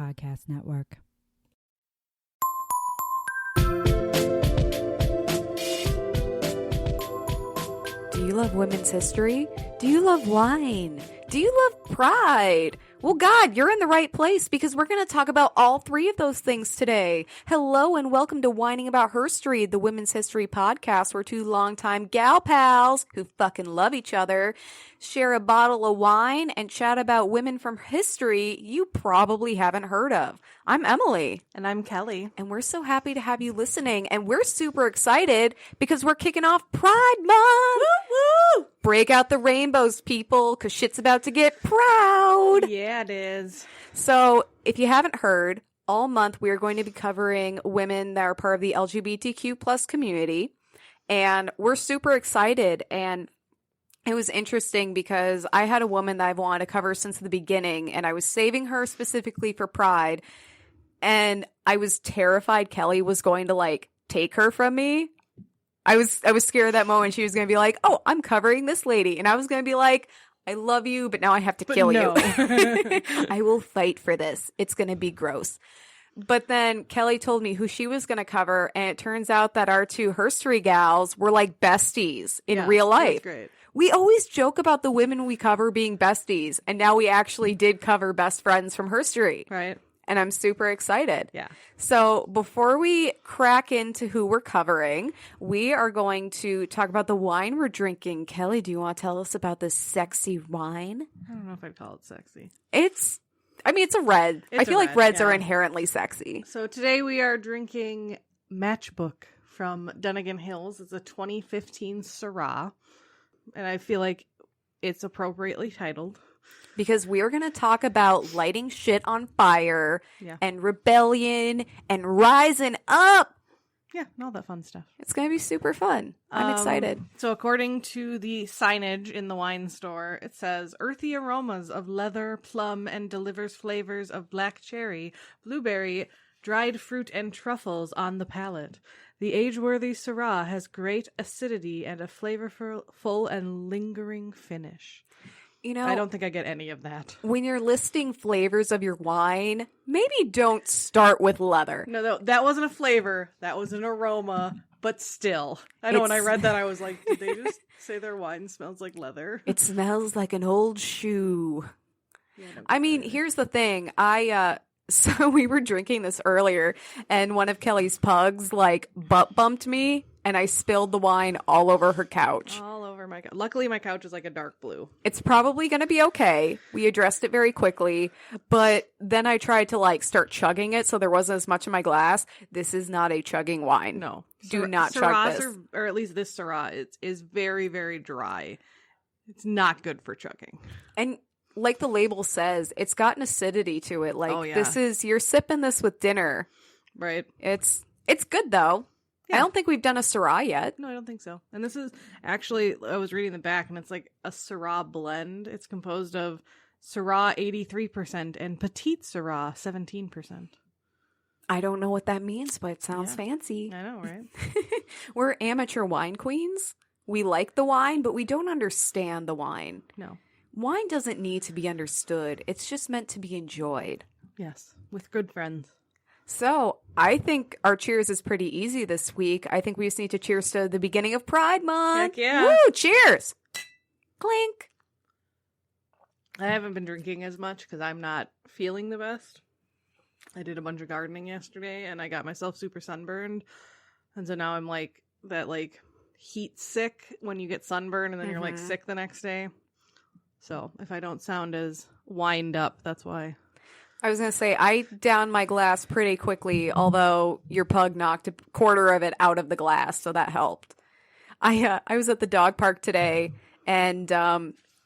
Podcast Network. Do you love women's history? Do you love wine? Do you love pride? Well, God, you're in the right place because we're going to talk about all three of those things today. Hello and welcome to Whining About Herstory, the women's history podcast where two longtime gal pals who fucking love each other share a bottle of wine and chat about women from history you probably haven't heard of. I'm Emily. And I'm Kelley. And we're so happy to have you listening. And we're super excited because we're kicking off Pride Month. Woo! Break out the rainbows, people, because shit's about to get proud. Yeah, it is. So if you haven't heard, all month we are going to be covering women that are part of the LGBTQ plus community. And we're super excited. And it was interesting because I had a woman that I've wanted to cover since the beginning, and I was saving her specifically for Pride. And I was terrified Kelley was going to take her from me. I was scared at that moment she was going to be like, oh, I'm covering this lady. And I was going to be like, I love you, but now I have to kill you. I will fight for this. It's going to be gross. But then Kelley told me who she was going to cover, and it turns out that our two herstory gals were like besties in real life. That's great. We always joke about the women we cover being besties, and now we actually did cover best friends from herstory. Right. And I'm super excited. Yeah. So before we crack into who we're covering, we are going to talk about the wine we're drinking. Kelley, do you want to tell us about this sexy wine? I don't know if I'd call it sexy. It's a red. I feel like reds are inherently sexy. So today we are drinking Matchbook from Dunnigan Hills. It's a 2015 Syrah. And I feel like it's appropriately titled. Because we are going to talk about lighting shit on fire and rebellion and rising up. Yeah, and all that fun stuff. It's going to be super fun. I'm excited. So according to the signage in the wine store, it says, earthy aromas of leather, plum, and delivers flavors of black cherry, blueberry, dried fruit, and truffles on the palate. The age-worthy Syrah has great acidity and a flavorful and lingering finish. You know, I don't think I get any of that. When you're listing flavors of your wine, maybe don't start with leather. No, that wasn't a flavor. That was an aroma, but still. I know when I read that, I was like, did they just say their wine smells like leather? It smells like an old shoe. Yeah, I mean, here's the thing. So we were drinking this earlier, and one of Kelley's pugs, butt bumped me, and I spilled the wine all over her couch. All over my couch. Luckily, my couch is like a dark blue. It's probably going to be okay. We addressed it very quickly, but then I tried to, start chugging it, so there wasn't as much in my glass. This is not a chugging wine. No. Do not chug this. Or at least this Syrah is very, very dry. It's not good for chugging. And like the label says, it's got an acidity to it. You're sipping this with dinner. Right. It's good, though. Yeah. I don't think we've done a Syrah yet. No, I don't think so. And this is actually, I was reading the back, and it's like a Syrah blend. It's composed of Syrah 83% and Petite Syrah 17%. I don't know what that means, but it sounds fancy. I know, right? We're amateur wine queens. We like the wine, but we don't understand the wine. No. Wine doesn't need to be understood. It's just meant to be enjoyed. Yes, with good friends. So I think our cheers is pretty easy this week. I think we just need to cheers to the beginning of Pride Month. Heck yeah. Woo, cheers. Clink. I haven't been drinking as much because I'm not feeling the best. I did a bunch of gardening yesterday and I got myself super sunburned. And so now I'm heat sick when you get sunburned and then you're sick the next day. So if I don't sound as wind up, that's why. I was going to say, I downed my glass pretty quickly, although your pug knocked a quarter of it out of the glass, so that helped. I was at the dog park today, and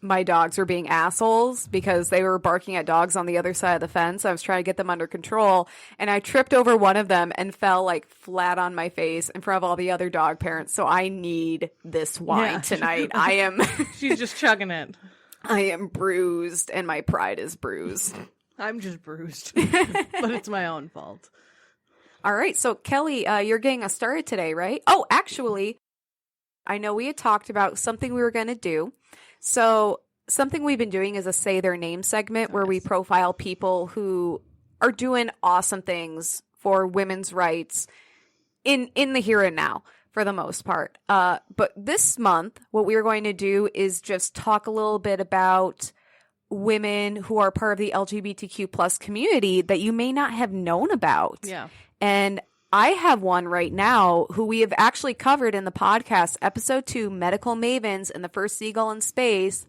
my dogs were being assholes because they were barking at dogs on the other side of the fence. I was trying to get them under control, and I tripped over one of them and fell flat on my face in front of all the other dog parents. So I need this wine tonight. She's just chugging it. I am bruised, and my pride is bruised. I'm just bruised, but it's my own fault. All right. So, Kelley, you're getting us started today, right? Oh, actually, I know we had talked about something we were going to do. So, something we've been doing is a Say Their Name segment where we profile people who are doing awesome things for women's rights in the here and now for the most part. But this month, what we are going to do is just talk a little bit about women who are part of the LGBTQ plus community that you may not have known about. Yeah. And I have one right now who we have actually covered in the podcast, episode 2, Medical Mavens and the First Seagull in Space.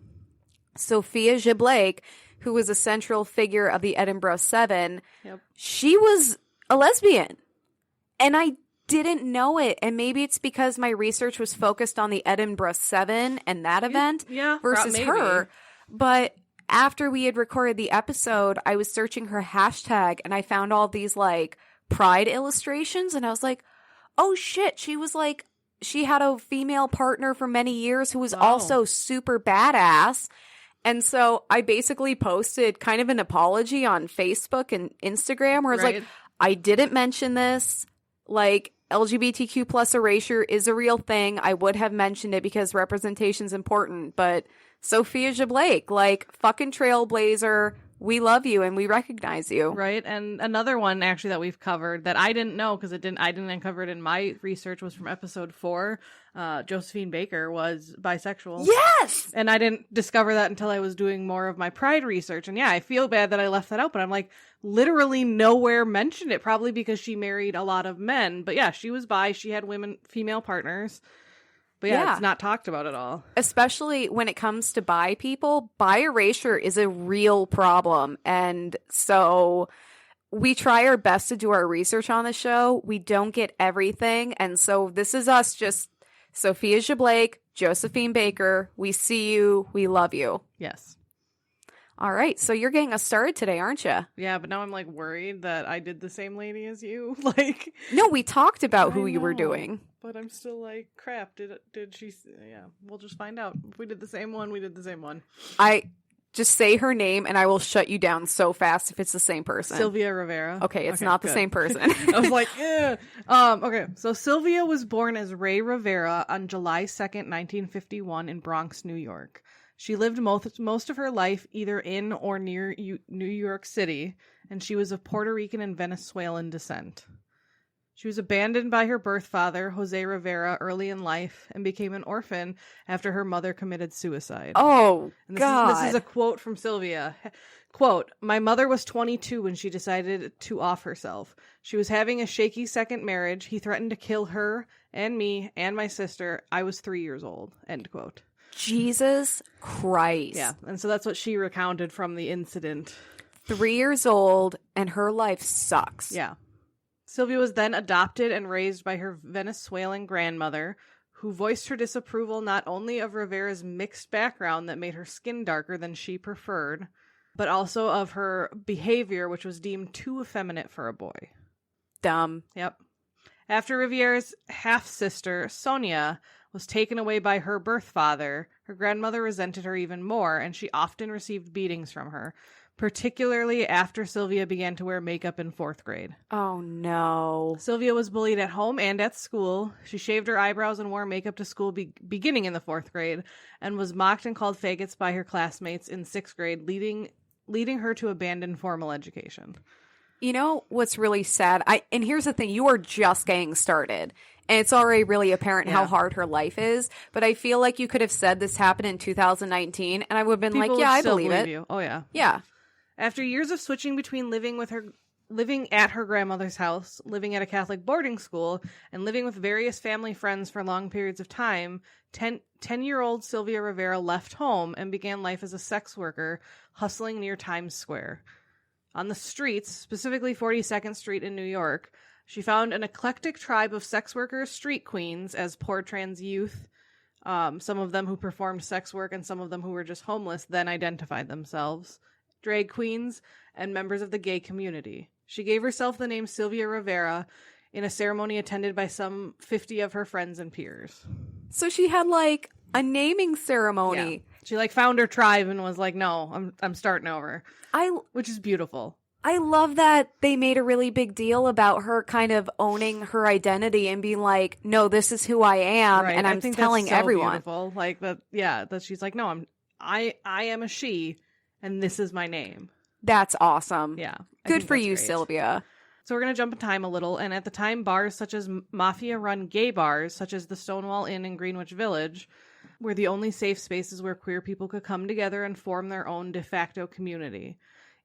Sophia Rivera, who was a central figure of the Edinburgh 7. Yep. She was a lesbian. And I didn't know it. And maybe it's because my research was focused on the Edinburgh 7 and that event versus her. But after we had recorded the episode, I was searching her hashtag and I found all these like pride illustrations. And I was like, oh shit, she had a female partner for many years who was also super badass. And so I basically posted kind of an apology on Facebook and Instagram where I was like, I didn't mention this. Like, LGBTQ plus erasure is a real thing. I would have mentioned it because representation is important. But Sophia Rivera, like, fucking trailblazer. We love you and we recognize you. Right. And another one actually that we've covered that I didn't know because I didn't uncover it in my research was from episode 4. Josephine Baker was bisexual. Yes! And I didn't discover that until I was doing more of my pride research. And yeah, I feel bad that I left that out, but I'm like, literally nowhere mentioned it, probably because she married a lot of men. But yeah, she was bi. She had female partners. But yeah, it's not talked about at all. Especially when it comes to bi people, bi erasure is a real problem. And so we try our best to do our research on the show. We don't get everything. And so this is us just Sophia Rivera, Josephine Baker. We see you. We love you. Yes. All right. So you're getting us started today, aren't you? Yeah, but now I'm like worried that I did the same lady as you. Like, no, we talked about who you were doing. But I'm still like, crap, did she? Yeah, we'll just find out. If we did the same one, we did the same one. I just say her name and I will shut you down so fast if it's the same person. Sylvia Rivera. Okay, it's not the same person. I was like, yeah. Okay, so Sylvia was born as Ray Rivera on July 2nd, 1951 in Bronx, New York. She lived most of her life either in or near New York City, and she was of Puerto Rican and Venezuelan descent. She was abandoned by her birth father, Jose Rivera, early in life and became an orphan after her mother committed suicide. Oh, God. This is a quote from Sylvia. Quote, "My mother was 22 when she decided to off herself. She was having a shaky second marriage. He threatened to kill her and me and my sister. I was 3 years old." End quote. Jesus Christ. Yeah, and so that's what she recounted from the incident. 3 years old, and her life sucks. Yeah. Sylvia was then adopted and raised by her Venezuelan grandmother, who voiced her disapproval not only of Rivera's mixed background that made her skin darker than she preferred, but also of her behavior, which was deemed too effeminate for a boy. Dumb. Yep. After Rivera's half-sister, Sonia, was taken away by her birth father, her grandmother resented her even more, and she often received beatings from her, particularly after Sylvia began to wear makeup in 4th grade. Oh, no. Sylvia was bullied at home and at school. She shaved her eyebrows and wore makeup to school beginning in the 4th grade, and was mocked and called faggots by her classmates in 6th grade, leading her to abandon formal education. You know what's really sad? And here's the thing, you are just getting started. And it's already really apparent how hard her life is. But I feel like you could have said this happened in 2019, and I would have been People like, yeah, I still believe it. You. Oh, yeah. Yeah. After years of switching between living at her grandmother's house, living at a Catholic boarding school, and living with various family friends for long periods of time, 10-year-old Sylvia Rivera left home and began life as a sex worker, hustling near Times Square. On the streets, specifically 42nd Street in New York, she found an eclectic tribe of sex workers, street queens, as poor trans youth, some of them who performed sex work and some of them who were just homeless, then identified themselves, drag queens, and members of the gay community. She gave herself the name Sylvia Rivera in a ceremony attended by some 50 of her friends and peers. So she had, like, a naming ceremony. Yeah. She, found her tribe and was like, no, I'm starting over. Which is beautiful. I love that they made a really big deal about her kind of owning her identity and being like, no, this is who I am, and I'm telling everyone. Beautiful. That she's like, no, I am a she, and this is my name. That's awesome. Yeah. Good for you, Sylvia. So we're going to jump in time a little. And at the time, bars such as mafia-run gay bars, such as the Stonewall Inn in Greenwich Village, were the only safe spaces where queer people could come together and form their own de facto community.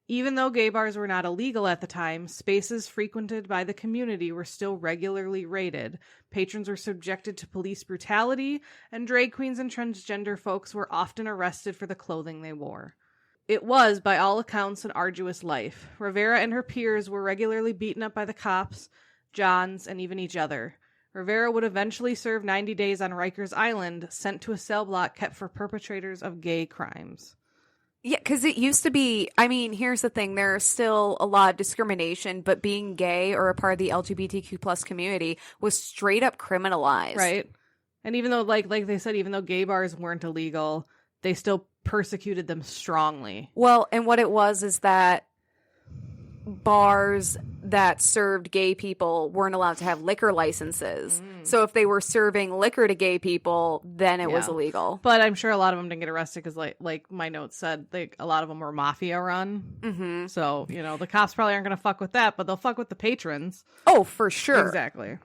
Even though gay bars were not illegal at the time, spaces frequented by the community were still regularly raided. Patrons were subjected to police brutality, and drag queens and transgender folks were often arrested for the clothing they wore. It was, by all accounts, an arduous life. Rivera and her peers were regularly beaten up by the cops, Johns, and even each other. Rivera would eventually serve 90 days on Rikers Island, sent to a cell block kept for perpetrators of gay crimes. Yeah, because it used to be, I mean, here's the thing, there's still a lot of discrimination, but being gay or a part of the LGBTQ plus community was straight up criminalized. Right. And even though, like they said, even though gay bars weren't illegal, they still persecuted them strongly. Well, and what it was is that bars that served gay people weren't allowed to have liquor licenses. So if they were serving liquor to gay people, then it was illegal. But I'm sure a lot of them didn't get arrested because, like my notes said, a lot of them were mafia run. Mm-hmm. So, you know, the cops probably aren't going to fuck with that, but they'll fuck with the patrons. Oh, for sure. Exactly.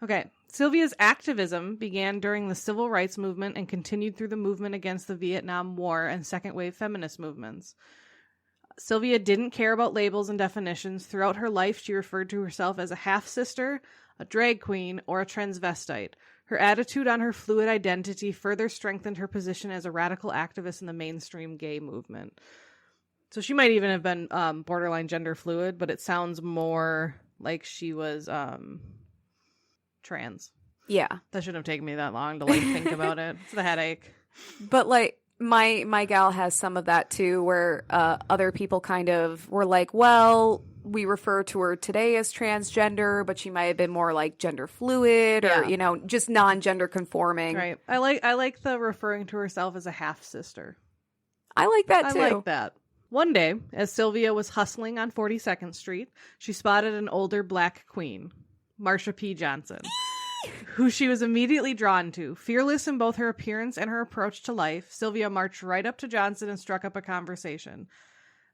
Okay. Sylvia's activism began during the civil rights movement and continued through the movement against the Vietnam War and second wave feminist movements. Sylvia didn't care about labels and definitions. Throughout her life, she referred to herself as a half-sister, a drag queen, or a transvestite. Her attitude on her fluid identity further strengthened her position as a radical activist in the mainstream gay movement. So she might even have been borderline gender fluid, but it sounds more like she was trans. Yeah. That shouldn't have taken me that long to think about it. It's the headache. But my gal has some of that too, where other people kind of were like, well, we refer to her today as transgender, but she might have been more like gender fluid or, you know, just non-gender conforming. Right. I like the referring to herself as a half sister. I like that too. I like that. One day, as Sylvia was hustling on 42nd Street, she spotted an older black queen, Marsha P. Johnson, who she was immediately drawn to. Fearless in both her appearance and her approach to life, Sylvia marched right up to Johnson and struck up a conversation.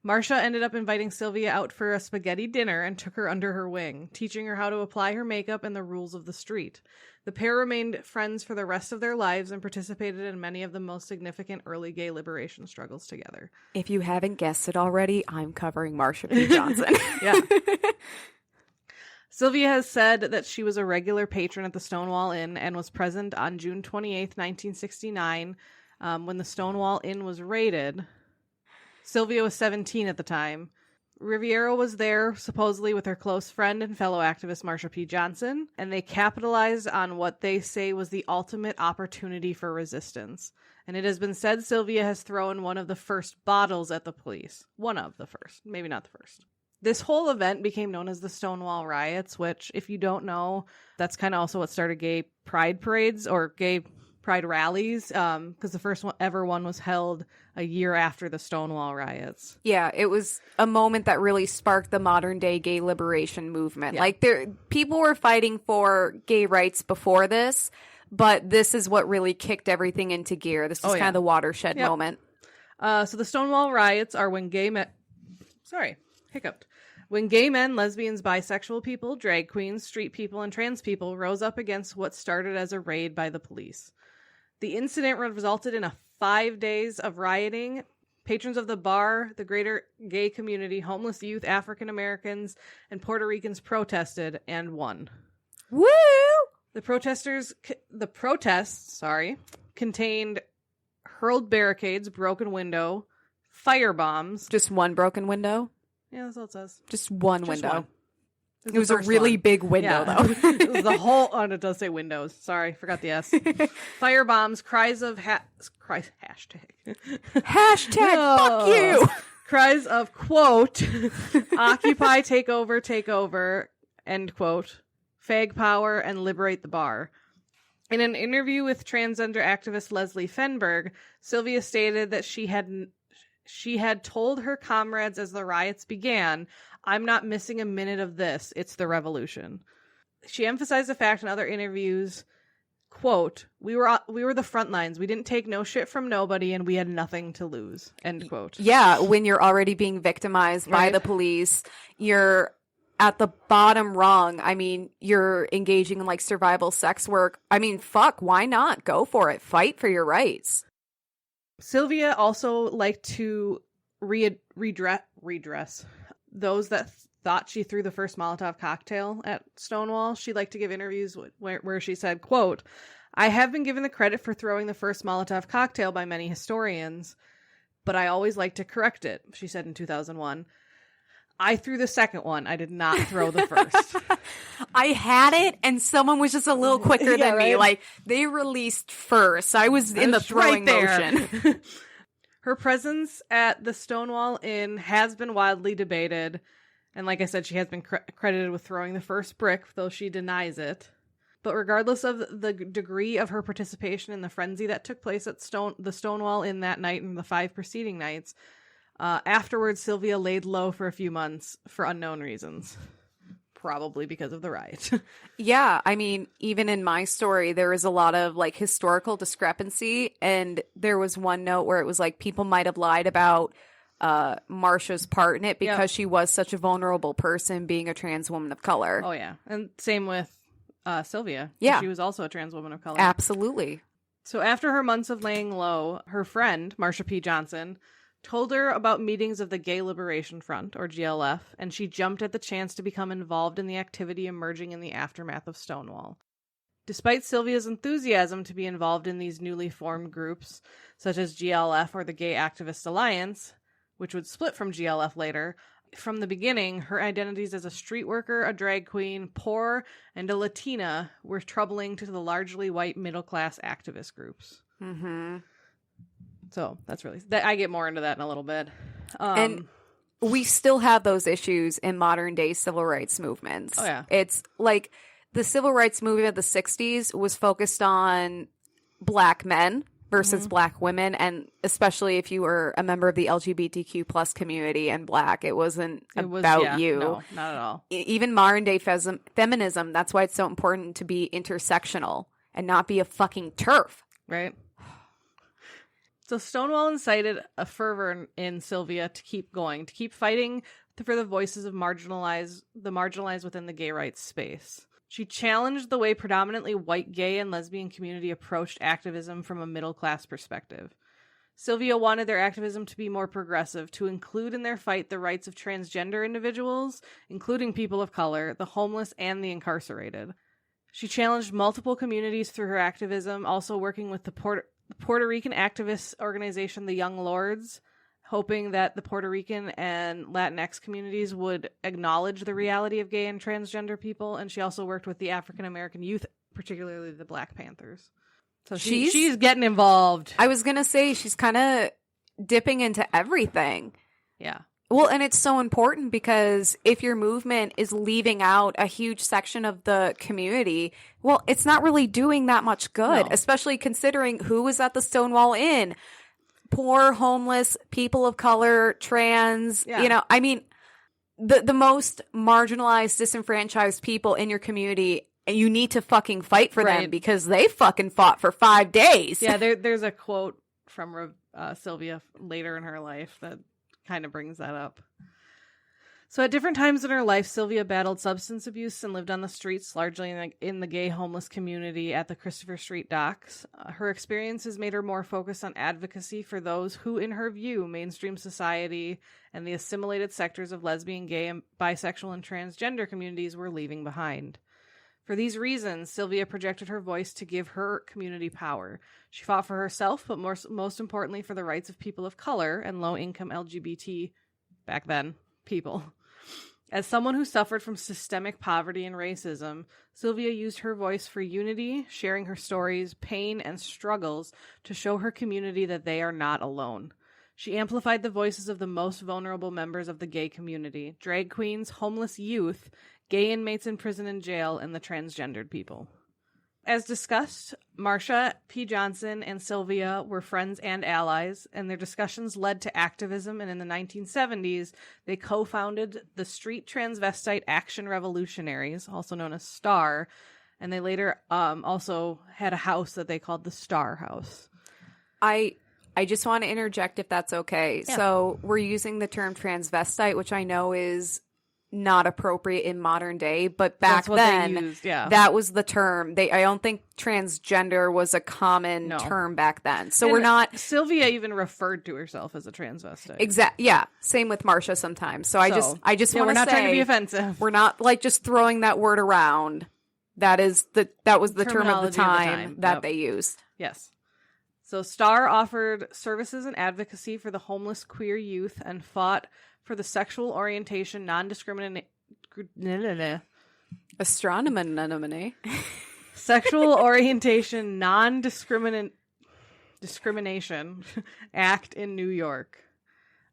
Marsha ended up inviting Sylvia out for a spaghetti dinner and took her under her wing, teaching her how to apply her makeup and the rules of the street. The pair remained friends for the rest of their lives and participated in many of the most significant early gay liberation struggles together. If you haven't guessed it already, I'm covering Marsha P. Johnson. Yeah. Sylvia has said that she was a regular patron at the Stonewall Inn and was present on June 28th, 1969, when the Stonewall Inn was raided. Sylvia was 17 at the time. Rivera was there, supposedly with her close friend and fellow activist Marsha P. Johnson, and they capitalized on what they say was the ultimate opportunity for resistance. And it has been said Sylvia has thrown one of the first bottles at the police. One of the first. Maybe not the first. This whole event became known as the Stonewall Riots, which, if you don't know, that's kind of also what started gay pride parades or gay pride rallies, because the first one ever one was held a year after the Stonewall Riots. Yeah, it was a moment that really sparked the modern day gay liberation movement. Yeah. Like, people were fighting for gay rights before this, but this is what really kicked everything into gear. This was kind of the watershed moment. So the Stonewall Riots are when gay men... When gay men, lesbians, bisexual people, drag queens, street people, and trans people rose up against what started as a raid by the police. The incident resulted in 5 days of rioting. Patrons of the bar, the greater gay community, homeless youth, African Americans, and Puerto Ricans protested and won. Woo! The protests contained hurled barricades, broken window, fire bombs. Just one broken window? Yeah, that's all it says. Just one window. One. It was a really big window, though. It was the whole... Oh, it does say windows. Sorry, forgot the S. Fire bombs, cries of... Hashtag. Fuck you! Cries of, quote, occupy, take over, end quote, fag power, and liberate the bar. In an interview with transgender activist Leslie Fenberg, Sylvia stated that she had told her comrades as the riots began, "I'm not missing a minute of this. It's the revolution." She emphasized the fact in other interviews quote, we were the front lines. We didn't take no shit from nobody, and we had nothing to lose, end quote. Yeah, when you're already being victimized by the police, you're at the bottom rung. I mean, you're engaging in like survival sex work. I mean, fuck, why not? Go for it. Fight for your rights. Sylvia also liked to redress those that thought she threw the first Molotov cocktail at Stonewall. She liked to give interviews where she said, quote, I have been given the credit for throwing the first Molotov cocktail by many historians, but I always like to correct it, she said in 2001. I threw the second one. I did not throw the first. I had it, and someone was just a little quicker than me. Like, they released first. I was in the throwing motion. Her presence at the Stonewall Inn has been widely debated. And like I said, she has been credited with throwing the first brick, though she denies it. But regardless of the degree of her participation in the frenzy that took place at the Stonewall Inn that night and the 5 preceding nights, afterwards, Sylvia laid low for a few months for unknown reasons. Probably because of the riot. Yeah, I mean, even in my story, there was a lot of like historical discrepancy. And there was one note where it was like people might have lied about Marsha's part in it because she was such a vulnerable person being a trans woman of color. Oh, yeah. And same with Sylvia. Yeah. She was also a trans woman of color. Absolutely. So after her months of laying low, her friend, Marsha P. Johnson, told her about meetings of the Gay Liberation Front, or GLF, and she jumped at the chance to become involved in the activity emerging in the aftermath of Stonewall. Despite Sylvia's enthusiasm to be involved in these newly formed groups, such as GLF or the Gay Activist Alliance, which would split from GLF later, from the beginning, her identities as a street worker, a drag queen, poor, and a Latina were troubling to the largely white middle-class activist groups. Mm-hmm. So that's really... I get more into that in a little bit. And we still have those issues in modern-day civil rights movements. Oh, yeah. It's like the civil rights movement of the 60s was focused on Black men versus Black women, and especially if you were a member of the LGBTQ plus community and Black, it was about you. No, not at all. Even modern day feminism, that's why it's so important to be intersectional and not be a fucking TERF. Right. So Stonewall incited a fervor in Sylvia to keep going, to keep fighting for the voices of the marginalized within the gay rights space. She challenged the way predominantly white gay and lesbian community approached activism from a middle-class perspective. Sylvia wanted their activism to be more progressive, to include in their fight the rights of transgender individuals, including people of color, the homeless, and the incarcerated. She challenged multiple communities through her activism, also working with the Puerto Rican activist organization, the Young Lords, hoping that the Puerto Rican and Latinx communities would acknowledge the reality of gay and transgender people. And she also worked with the African American youth, particularly the Black Panthers. So she's getting involved. I was going to say she's kind of dipping into everything. Yeah. Well, and it's so important because if your movement is leaving out a huge section of the community, well, it's not really doing that much good, especially considering who was at the Stonewall Inn. Poor, homeless, people of color, trans, I mean, the most marginalized, disenfranchised people in your community, you need to fucking fight for them because they fucking fought for 5 days. Yeah, there's a quote from Sylvia later in her life that kind of brings that up. So at different times in her life, Sylvia battled substance abuse and lived on the streets, largely in the gay homeless community at the Christopher Street docks. Her experiences made her more focused on advocacy for those who, in her view, mainstream society and the assimilated sectors of lesbian, gay, and bisexual and transgender communities were leaving behind. For these reasons, Sylvia projected her voice to give her community power. She fought for herself, but most importantly for the rights of people of color and low-income LGBT, back then, people. As someone who suffered from systemic poverty and racism, Sylvia used her voice for unity, sharing her stories, pain, and struggles to show her community that they are not alone. She amplified the voices of the most vulnerable members of the gay community, drag queens, homeless youth, gay inmates in prison and jail, and the transgendered people. As discussed, Marsha P. Johnson and Sylvia were friends and allies, and their discussions led to activism, and in the 1970s, they co-founded the Street Transvestite Action Revolutionaries, also known as STAR, And they later also had a house that they called the Star House. I just want to interject if that's okay. Yeah. So we're using the term transvestite, which I know is not appropriate in modern day, but back That's what then they used, yeah. that was the term. I don't think transgender was a common term back then. So we're not. Sylvia even referred to herself as a transvestite. Yeah. Same with Marsha sometimes. So I just want to say we're not trying to be offensive. We're not like just throwing that word around. That was the term of the time that they used. Yes. So Star offered services and advocacy for the homeless queer youth and fought for the sexual orientation Sexual Orientation Non-Discrimination Act in New York.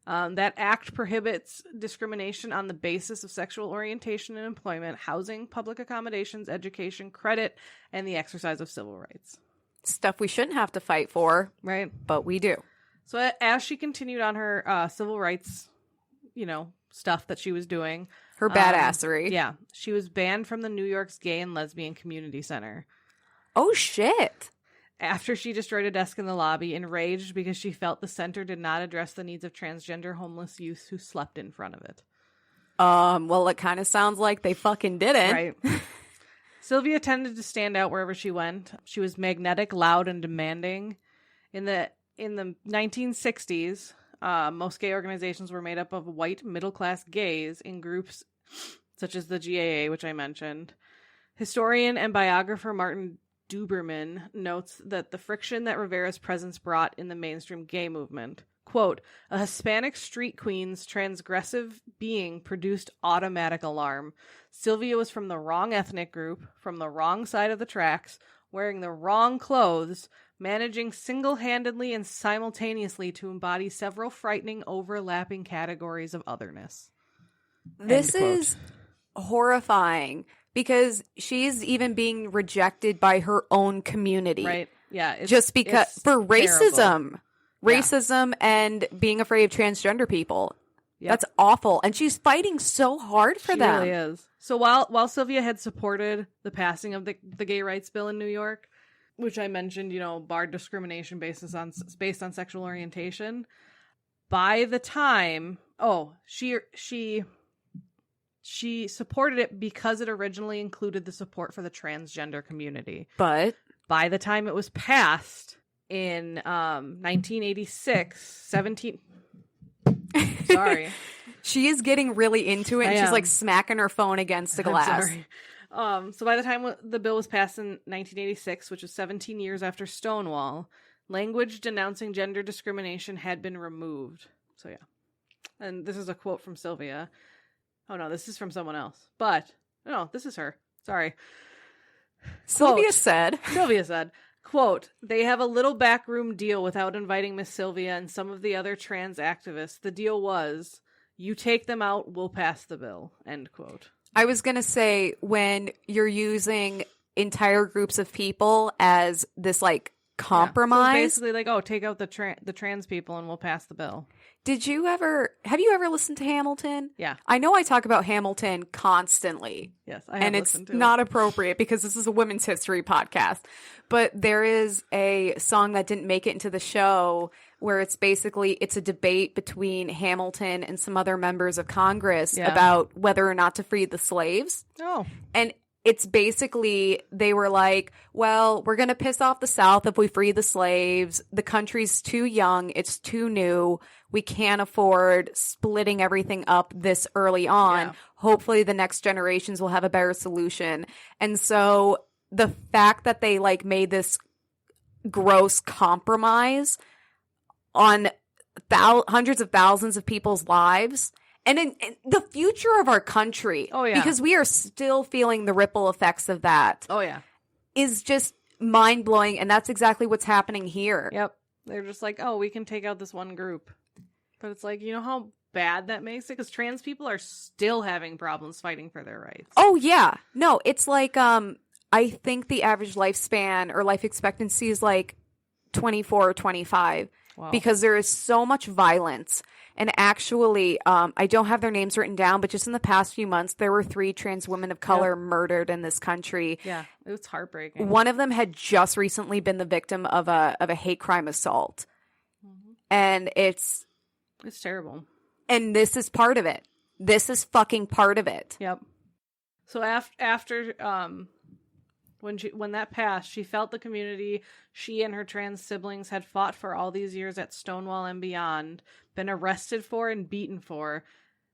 That act prohibits discrimination on the basis of sexual orientation in employment, housing, public accommodations, education, credit, and the exercise of civil rights. Stuff we shouldn't have to fight for, right? But we do. So as she continued on her civil rights, stuff that she was doing, her badassery, she was banned from the New York's Gay and Lesbian Community Center. Oh shit! After she destroyed a desk in the lobby, enraged because she felt the center did not address the needs of transgender homeless youth who slept in front of it. Well, it kind of sounds like they fucking didn't. Right. Sylvia tended to stand out wherever she went. She was magnetic, loud, and demanding. In the 1960s, most gay organizations were made up of white middle-class gays in groups such as the GAA, which I mentioned. Historian and biographer Martin Duberman notes that the friction that Rivera's presence brought in the mainstream gay movement, quote, a Hispanic street queen's transgressive being produced automatic alarm. Sylvia was from the wrong ethnic group, from the wrong side of the tracks, wearing the wrong clothes, managing single-handedly and simultaneously to embody several frightening overlapping categories of otherness. This is horrifying because she's even being rejected by her own community. Right. Yeah. Just because for racism. Terrible. Racism and being afraid of transgender people. Yep. That's awful. And she's fighting so hard for them. She really is. So while Sylvia had supported the passing of the gay rights bill in New York, which I mentioned, barred discrimination based on sexual orientation, by the time, she supported it because it originally included the support for the transgender community. But by the time it was passed in 1986, sorry. She is getting really into it. And she's like smacking her phone against the glass. Sorry. So by the time the bill was passed in 1986, which was 17 years after Stonewall, language denouncing gender discrimination had been removed. So yeah. And this is a quote from Sylvia. Oh no, this is from someone else. But no, this is her. Sorry. Sylvia said, quote, they have a little backroom deal without inviting Miss Sylvia and some of the other trans activists. The deal was, you take them out, we'll pass the bill. End quote. I was going to say, when you're using entire groups of people as this like compromise. So basically like, take out the trans people and we'll pass the bill. Have you ever listened to Hamilton? Yeah. I know I talk about Hamilton constantly. Yes, I have and listened to it's not appropriate because this is a women's history podcast. But there is a song that didn't make it into the show where it's a debate between Hamilton and some other members of Congress about whether or not to free the slaves. Oh. And it's basically, they were like, well, we're going to piss off the South if we free the slaves. The country's too young. It's too new. We can't afford splitting everything up this early on. Yeah. Hopefully the next generations will have a better solution. And so the fact that they like made this gross compromise on hundreds of thousands of people's lives and in the future of our country. Oh, yeah. Because we are still feeling the ripple effects of that. Oh, yeah. Is just mind-blowing, and that's exactly what's happening here. Yep. They're just like, we can take out this one group. But it's like, how bad that makes it? Because trans people are still having problems fighting for their rights. Oh, yeah. No, it's like, I think the average lifespan or life expectancy is like 24 or 25. Wow. Because there is so much violence. And actually, I don't have their names written down, but just in the past few months, there were 3 trans women of color murdered in this country. Yeah, it was heartbreaking. One of them had just recently been the victim of a hate crime assault. Mm-hmm. And it's terrible. And this is part of it. This is fucking part of it. Yep. So after when that passed, she felt the community she and her trans siblings had fought for all these years at Stonewall and beyond, been arrested for and beaten for,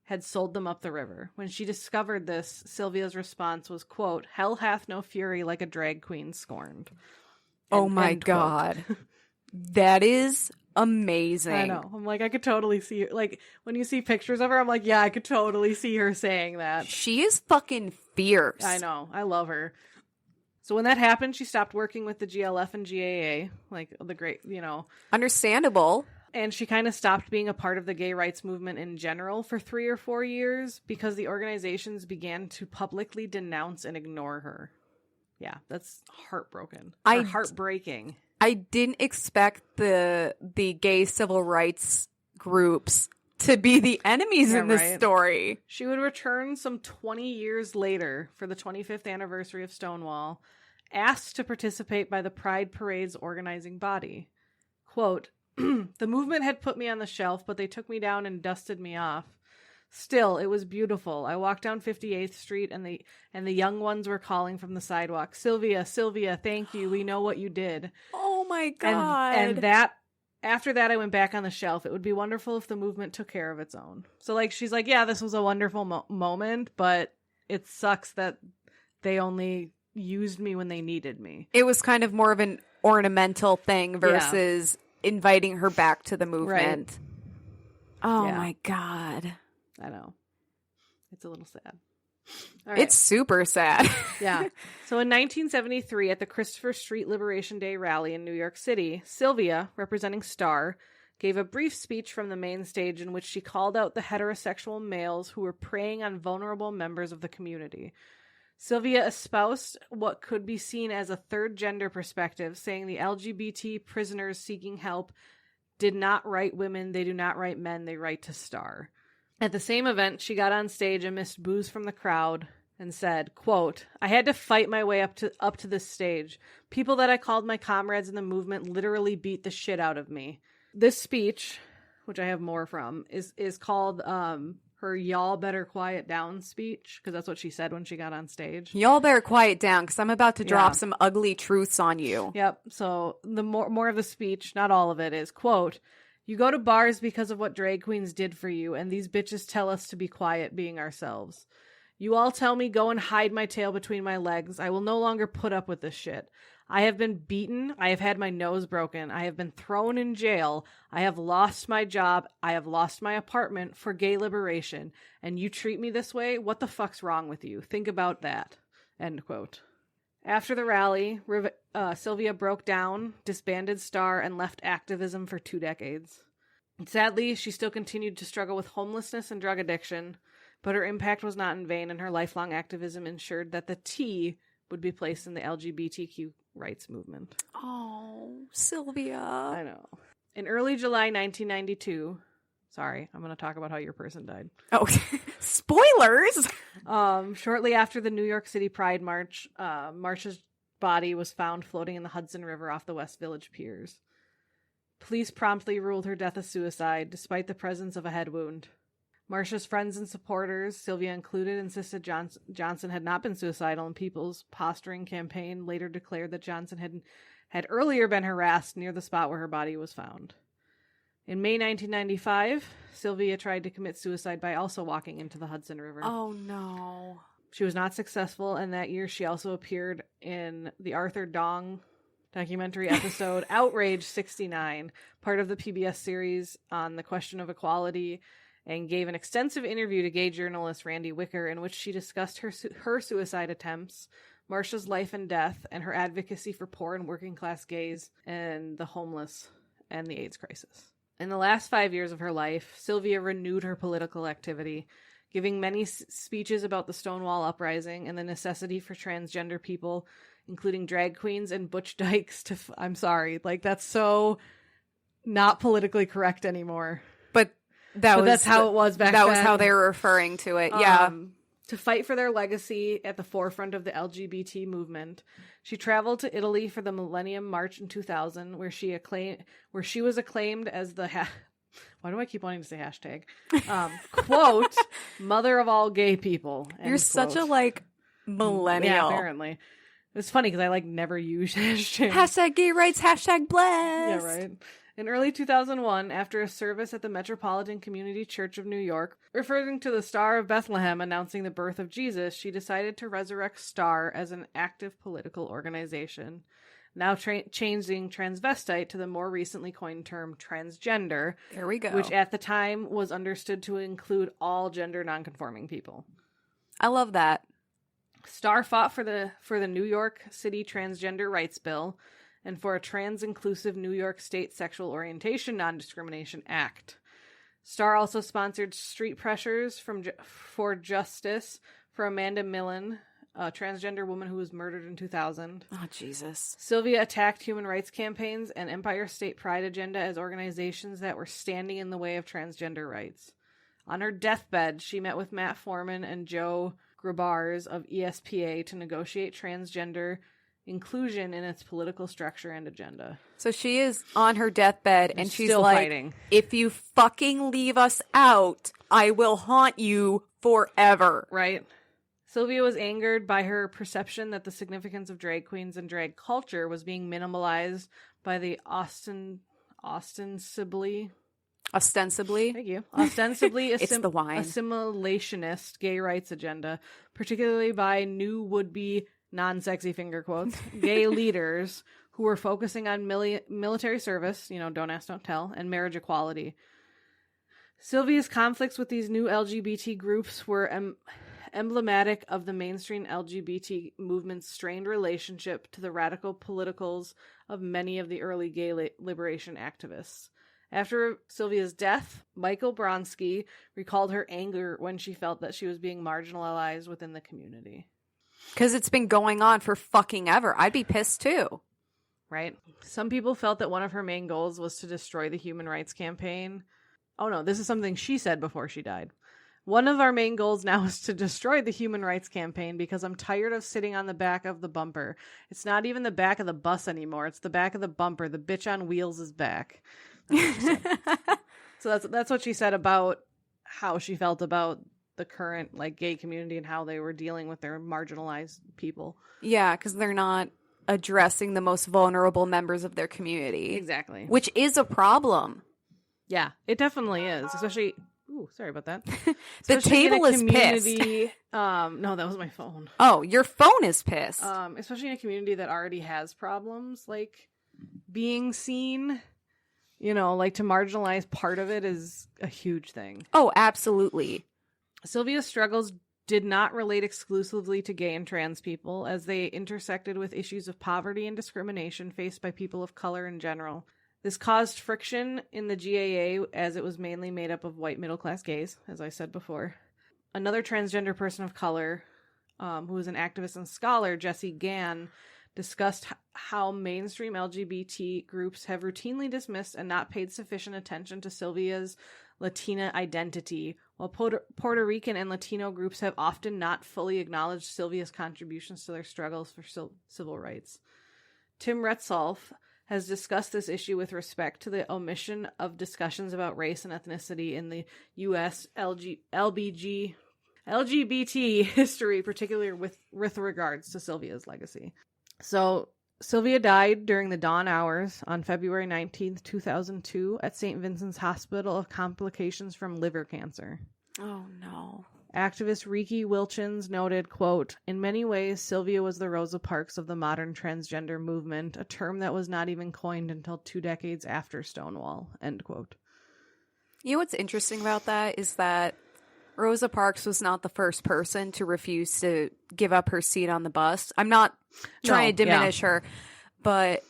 had sold them up the river. When she discovered this, Sylvia's response was, quote, "Hell hath no fury like a drag queen scorned." Oh my God. That is amazing. I know. I'm like, I could totally see her. Like, when you see pictures of her, I'm like, yeah, I could totally see her saying that. She is fucking fierce. I know. I love her. So when that happened, she stopped working with the GLF and GAA, like the great, Understandable. And she kind of stopped being a part of the gay rights movement in general for 3 or 4 years because the organizations began to publicly denounce and ignore her. Yeah, that's heartbreaking. Heartbreaking. I didn't expect the gay civil rights groups to be the enemies in this story. She would return some 20 years later for the 25th anniversary of Stonewall, asked to participate by the Pride Parade's organizing body. Quote, "The movement had put me on the shelf, but they took me down and dusted me off. Still, it was beautiful. I walked down 58th Street and the young ones were calling from the sidewalk, 'Sylvia, Sylvia, thank you. We know what you did.'" Oh my God. And that after that, I went back on the shelf. It would be wonderful if the movement took care of its own. So, like, she's like, yeah, this was a wonderful moment, but it sucks that they only used me when they needed me. It was kind of more of an ornamental thing versus inviting her back to the movement. Right. Oh my God. I know. It's a little sad. All right. It's super sad. Yeah. So in 1973, at the Christopher Street Liberation Day rally in New York City, Sylvia, representing STAR, gave a brief speech from the main stage in which she called out the heterosexual males who were preying on vulnerable members of the community. Sylvia espoused what could be seen as a third gender perspective, saying the LGBT prisoners seeking help did not write women, they do not write men, they write to STAR. At the same event, she got on stage amidst boos from the crowd and said, quote, "I had to fight my way up to this stage. People that I called my comrades in the movement literally beat the shit out of me." This speech, which I have more from, is called her "Y'all Better Quiet Down" speech, because that's what she said when she got on stage. Y'all better quiet down, because I'm about to drop some ugly truths on you. Yep. So the more of the speech, not all of it, is, quote, "You go to bars because of what drag queens did for you, and these bitches tell us to be quiet, being ourselves. You all tell me go and hide my tail between my legs. I will no longer put up with this shit. I have been beaten. I have had my nose broken. I have been thrown in jail. I have lost my job. I have lost my apartment for gay liberation. And you treat me this way? What the fuck's wrong with you? Think about that." End quote. After the rally, Sylvia broke down, disbanded STAR, and left activism for 2 decades. Sadly, she still continued to struggle with homelessness and drug addiction, but her impact was not in vain, and her lifelong activism ensured that the T would be placed in the LGBTQ rights movement. Oh, Sylvia. I know. In early July 1992... Sorry, I'm going to talk about how your person died. Oh, spoilers! Shortly after the New York City Pride March, Marsha's body was found floating in the Hudson River off the West Village piers. Police promptly ruled her death a suicide, despite the presence of a head wound. Marsha's friends and supporters, Sylvia included, insisted Johnson had not been suicidal, and People's Posturing Campaign later declared that Johnson had earlier been harassed near the spot where her body was found. In May 1995, Sylvia tried to commit suicide by also walking into the Hudson River. Oh, no. She was not successful, and that year she also appeared in the Arthur Dong documentary episode Outrage 69, part of the PBS series on the question of equality, and gave an extensive interview to gay journalist Randy Wicker in which she discussed her suicide attempts, Marsha's life and death, and her advocacy for poor and working class gays and the homeless and the AIDS crisis. In the last 5 years of her life, Sylvia renewed her political activity, giving many speeches about the Stonewall Uprising and the necessity for transgender people including drag queens and butch dykes. I'm sorry, like that's so not politically correct anymore. But that's how it was back then. That was how they were referring to it. Yeah. To fight for their legacy at the forefront of the LGBT movement, she traveled to Italy for the Millennium March in 2000, where she was acclaimed as the why do I keep wanting to say hashtag? Quote, mother of all gay people. You're such a millennial. Yeah, apparently. It's funny because I never use hashtag. Hashtag gay rights, hashtag blessed. Yeah, right. In early 2001, after a service at the Metropolitan Community Church of New York, referring to the Star of Bethlehem announcing the birth of Jesus, she decided to resurrect Star as an active political organization, now changing transvestite to the more recently coined term transgender. There we go. Which at the time was understood to include all gender nonconforming people. I love that. Star fought for the New York City Transgender Rights Bill and for a trans-inclusive New York State Sexual Orientation Non-Discrimination Act. Star also sponsored street pressures for justice for Amanda Millen, a transgender woman who was murdered in 2000. Oh, Jesus. Sylvia attacked human rights campaigns and Empire State Pride agenda as organizations that were standing in the way of transgender rights. On her deathbed, she met with Matt Foreman and Joe Grabars of ESPA to negotiate transgender inclusion in its political structure and agenda. So she is on her deathbed and she's still like, fighting. If you fucking leave us out, I will haunt you forever. Right. Sylvia was angered by her perception that the significance of drag queens and drag culture was being minimalized by the ostensibly thank you. Ostensibly it's the wine. Assimilationist gay rights agenda, particularly by new would-be non-sexy finger quotes, gay leaders who were focusing on military service, don't ask, don't tell, and marriage equality. Sylvia's conflicts with these new LGBT groups were emblematic of the mainstream LGBT movement's strained relationship to the radical politicals of many of the early gay liberation activists. After Sylvia's death, Michael Bronski recalled her anger when she felt that she was being marginalized within the community. Because it's been going on for fucking ever. I'd be pissed too. Right? Some people felt that one of her main goals was to destroy the Human Rights Campaign. Oh no, this is something she said before she died. One of our main goals now is to destroy the Human Rights Campaign because I'm tired of sitting on the back of the bumper. It's not even the back of the bus anymore. It's the back of the bumper. The bitch on wheels is back. So that's what she said about how she felt about the current gay community and how they were dealing with their marginalized people. Yeah, because they're not addressing the most vulnerable members of their community. Exactly. Which is a problem. Yeah, it definitely is. Especially, ooh, sorry about that. The table is pissed. No, that was my phone. Oh, your phone is pissed. Especially in a community that already has problems, being seen, to marginalize part of it is a huge thing. Oh, absolutely. Sylvia's struggles did not relate exclusively to gay and trans people, as they intersected with issues of poverty and discrimination faced by people of color in general. This caused friction in the GAA, as it was mainly made up of white middle-class gays, as I said before. Another transgender person of color, who was an activist and scholar, Jessie Gann, discussed how mainstream LGBT groups have routinely dismissed and not paid sufficient attention to Sylvia's Latina identity, while Puerto Rican and Latino groups have often not fully acknowledged Sylvia's contributions to their struggles for civil rights. Tim Retzolf has discussed this issue with respect to the omission of discussions about race and ethnicity in the U.S. LGBT history, particularly with regards to Sylvia's legacy. So, Sylvia died during the dawn hours on February 19th, 2002 at St. Vincent's Hospital of complications from liver cancer. Oh, no. Activist Riki Wilchins noted, quote, "In many ways, Sylvia was the Rosa Parks of the modern transgender movement, a term that was not even coined until 2 decades after Stonewall," end quote. You know what's interesting about that is that Rosa Parks was not the first person to refuse to give up her seat on the bus. I'm not trying to diminish her, but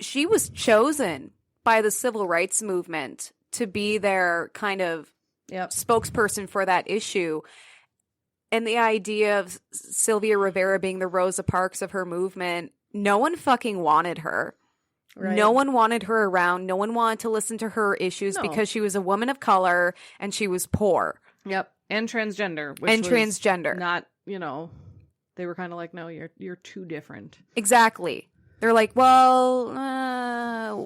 she was chosen by the civil rights movement to be their kind of spokesperson for that issue. And the idea of Sylvia Rivera being the Rosa Parks of her movement no one fucking wanted her. Right. No one wanted her around. No one wanted to listen to her issues No. because she was a woman of color and she was poor. Yep. And transgender. And transgender. Not, they were kind of like, no, you're too different. Exactly. They're like, well,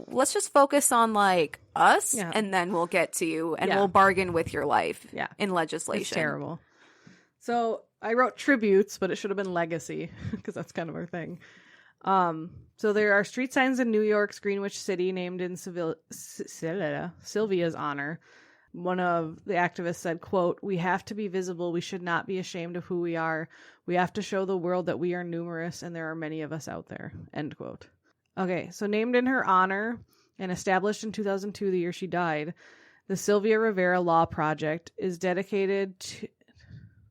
let's just focus on like us and then we'll get to you and we'll bargain with your life in legislation. It's terrible. So I wrote tributes, but it should have been legacy because that's kind of our thing. So there are street signs in New York's Greenwich City named in Sylvia's honor. One of the activists said, quote, "We have to be visible. We should not be ashamed of who we are. We have to show the world that we are numerous and there are many of us out there." End quote. Okay, so named in her honor and established in 2002, the year she died, the Sylvia Rivera Law Project is dedicated to,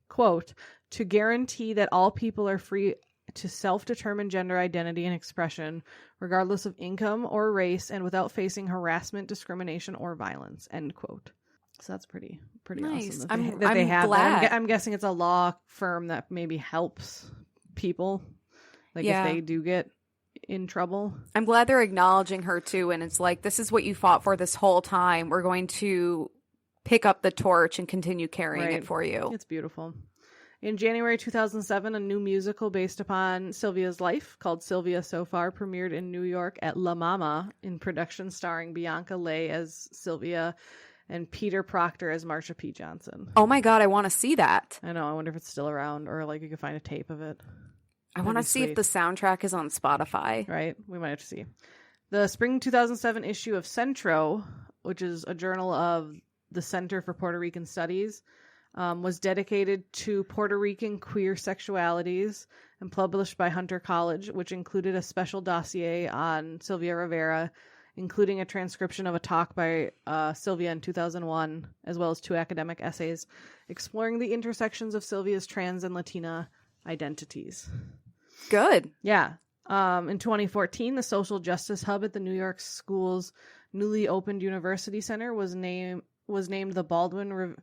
quote, "to guarantee that all people are free to self-determine gender identity and expression, regardless of income or race, and without facing harassment, discrimination, or violence." End quote. So that's pretty nice. awesome I'm they have glad. that. I'm guessing it's a law firm that maybe helps people, like if they do get in trouble. I'm glad they're acknowledging her too, and it's like, this is what you fought for this whole time. We're going to pick up the torch and continue carrying it for you. It's beautiful. In January 2007, a new musical based upon Sylvia's life called Sylvia So Far premiered in New York at La Mama, in production starring Bianca Leigh as Sylvia and Peter Proctor as Marsha P. Johnson. Oh my God, I want to see that. I know. I wonder if it's still around or like you can find a tape of it. I want to see if the soundtrack is on Spotify. Right? We might have to see. The spring 2007 issue of Centro, which is a journal of the Center for Puerto Rican Studies, was dedicated to Puerto Rican queer sexualities and published by Hunter College, which included a special dossier on Sylvia Rivera, including a transcription of a talk by Sylvia in 2001, as well as 2 academic essays exploring the intersections of Sylvia's trans and Latina identities. Good. Yeah. In 2014, the Social Justice Hub at the New York School's newly opened University Center was named the Baldwin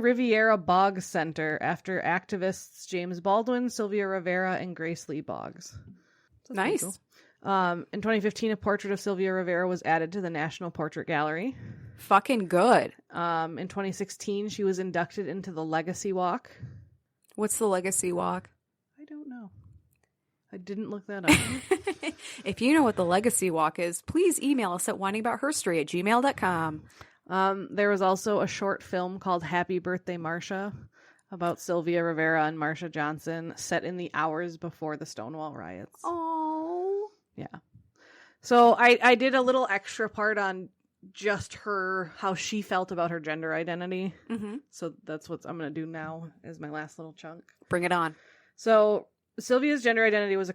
Riviera Boggs Center after activists James Baldwin, Sylvia Rivera, and Grace Lee Boggs. Nice. Cool. In 2015, a portrait of Sylvia Rivera was added to the National Portrait Gallery. Fucking good. In 2016, she was inducted into the Legacy Walk. What's the Legacy Walk? I don't know. I didn't look that up. If you know what the Legacy Walk is, please email us at whiningaboutherstory@gmail.com. There was also a short film called Happy Birthday, Marsha, about Sylvia Rivera and Marsha Johnson, set in the hours before the Stonewall riots. Oh. Yeah. So I did a little extra part on just how she felt about her gender identity. Mm-hmm. So that's what I'm going to do now as my last little chunk. Bring it on. So Sylvia's gender identity was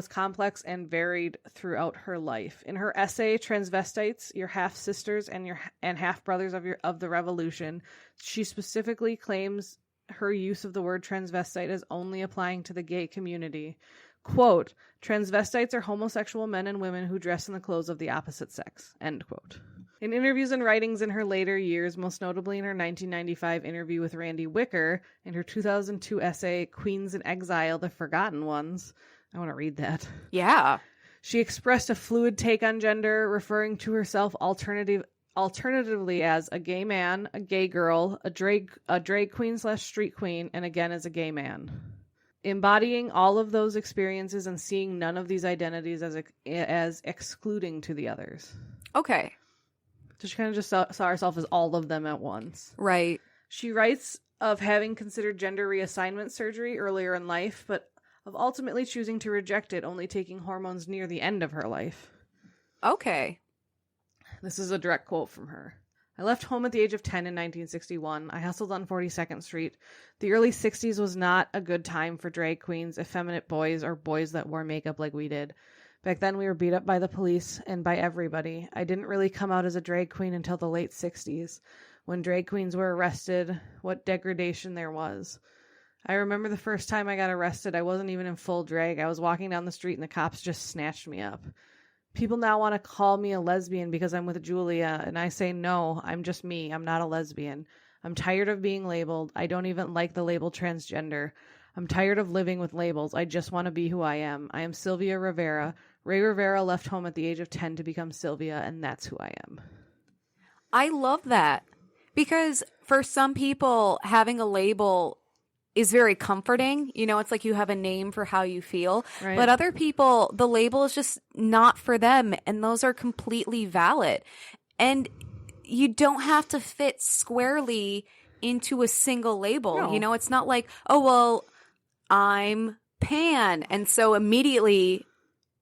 complex and varied throughout her life. In her essay, Transvestites, Your Half-Sisters and Half-Brothers of the Revolution, she specifically claims her use of the word transvestite as only applying to the gay community. Quote, "Transvestites are homosexual men and women who dress in the clothes of the opposite sex." End quote. In interviews and writings in her later years, most notably in her 1995 interview with Randy Wicker and her 2002 essay, Queens in Exile, The Forgotten Ones. I want to read that. Yeah. She expressed a fluid take on gender, referring to herself alternatively as a gay man, a gay girl, a drag queen / street queen, and again as a gay man. Embodying all of those experiences and seeing none of these identities as excluding to the others. Okay. So she kind of just saw herself as all of them at once. Right. She writes of having considered gender reassignment surgery earlier in life, but of ultimately choosing to reject it, only taking hormones near the end of her life. Okay. This is a direct quote from her. "I left home at the age of 10 in 1961. I hustled on 42nd Street. The early 60s was not a good time for drag queens, effeminate boys, or boys that wore makeup like we did. Back then we were beat up by the police and by everybody. I didn't really come out as a drag queen until the late 60s. When drag queens were arrested, what degradation there was. I remember the first time I got arrested, I wasn't even in full drag. I was walking down the street and the cops just snatched me up. People now want to call me a lesbian because I'm with Julia, and I say no, I'm just me. I'm not a lesbian. I'm tired of being labeled. I don't even like the label transgender. I'm tired of living with labels. I just want to be who I am. I am Sylvia Rivera. Ray Rivera left home at the age of 10 to become Sylvia, and that's who I am. I love that because for some people, having a label is very comforting. You know, it's like you have a name for how you feel. Right. But other people, the label is just not for them. And those are completely valid. And you don't have to fit squarely into a single label. No. You know, it's not like, oh, well, I'm pan. And so immediately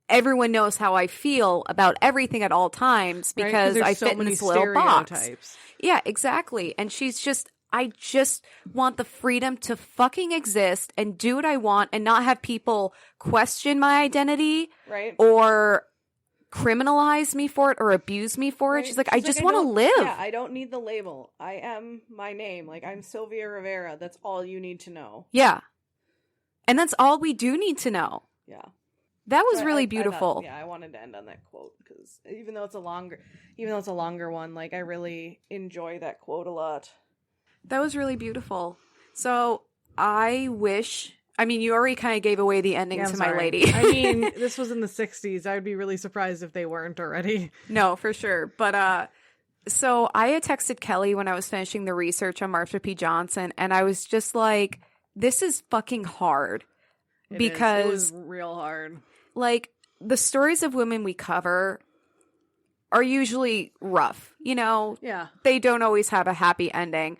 everyone knows how I feel about everything at all times because I fit in this little box. Yeah, exactly. And she's just, I just want the freedom to fucking exist and do what I want and not have people question my identity, right, or criminalize me for it or abuse me for it. She's like, I just want to live. Yeah, I don't need the label. I am my name. Like, I'm Sylvia Rivera. That's all you need to know. Yeah. And that's all we do need to know. Yeah. That was really beautiful. I wanted to end on that quote because even though it's a longer one, like, I really enjoy that quote a lot. That was really beautiful. So I wish, I mean, you already kind of gave away the ending to my lady. I mean, this was in the 60s. I would be really surprised if they weren't already. No, for sure. But so I had texted Kelley when I was finishing the research on Marsha P. Johnson, and I was just like, this is fucking hard. It was real hard. Like, the stories of women we cover are usually rough, you know? Yeah. They don't always have a happy ending.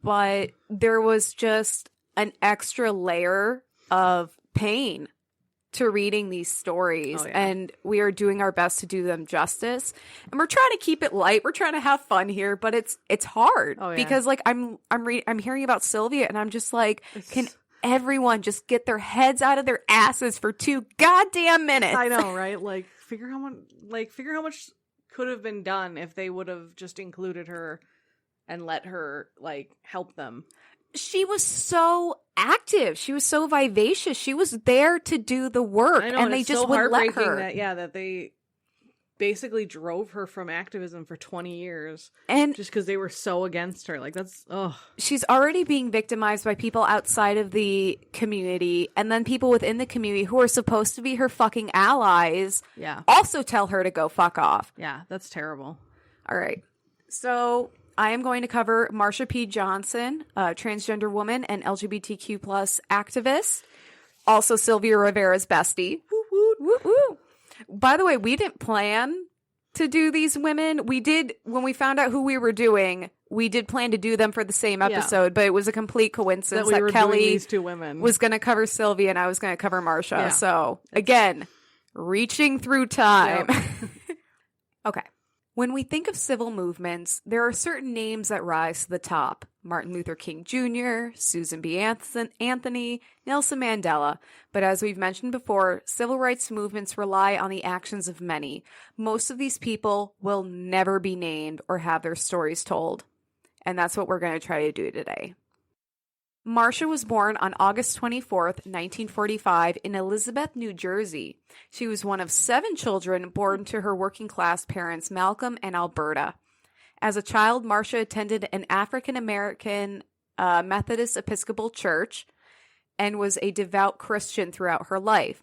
But there was just an extra layer of pain to reading these stories. Oh, yeah. And we are doing our best to do them justice. And we're trying to keep it light. We're trying to have fun here, but it's hard. Oh, yeah. Because like I'm hearing about Sylvia and I'm just like, can everyone just get their heads out of their asses for 2 goddamn minutes? I know, right? Like figure how much could have been done if they would have just included her and let her, like, help them. She was so active. She was so vivacious. She was there to do the work. I know, and they just wouldn't let her. That they basically drove her from activism for 20 years. And just because they were so against her. Like, that's, ugh. She's already being victimized by people outside of the community. And then people within the community who are supposed to be her fucking allies. Yeah. Also tell her to go fuck off. Yeah, that's terrible. All right. So I am going to cover Marsha P. Johnson, a transgender woman and LGBTQ plus activist. Also Sylvia Rivera's bestie. Woo, woo, woo, woo. By the way, we didn't plan to do these women. We did, when we found out who we were doing, we did plan to do them for the same episode, but it was a complete coincidence that Kelley these 2 women was going to cover Sylvia and I was going to cover Marsha. Yeah. So, again, reaching through time. Yep. Okay. When we think of civil movements, there are certain names that rise to the top. Martin Luther King Jr., Susan B. Anthony, Nelson Mandela. But as we've mentioned before, civil rights movements rely on the actions of many. Most of these people will never be named or have their stories told. And that's what we're going to try to do today. Marsha was born on August 24th, 1945 in Elizabeth, New Jersey. She was one of 7 children born to her working-class parents, Malcolm and Alberta. As a child, Marsha attended an African-American Methodist Episcopal church and was a devout Christian throughout her life.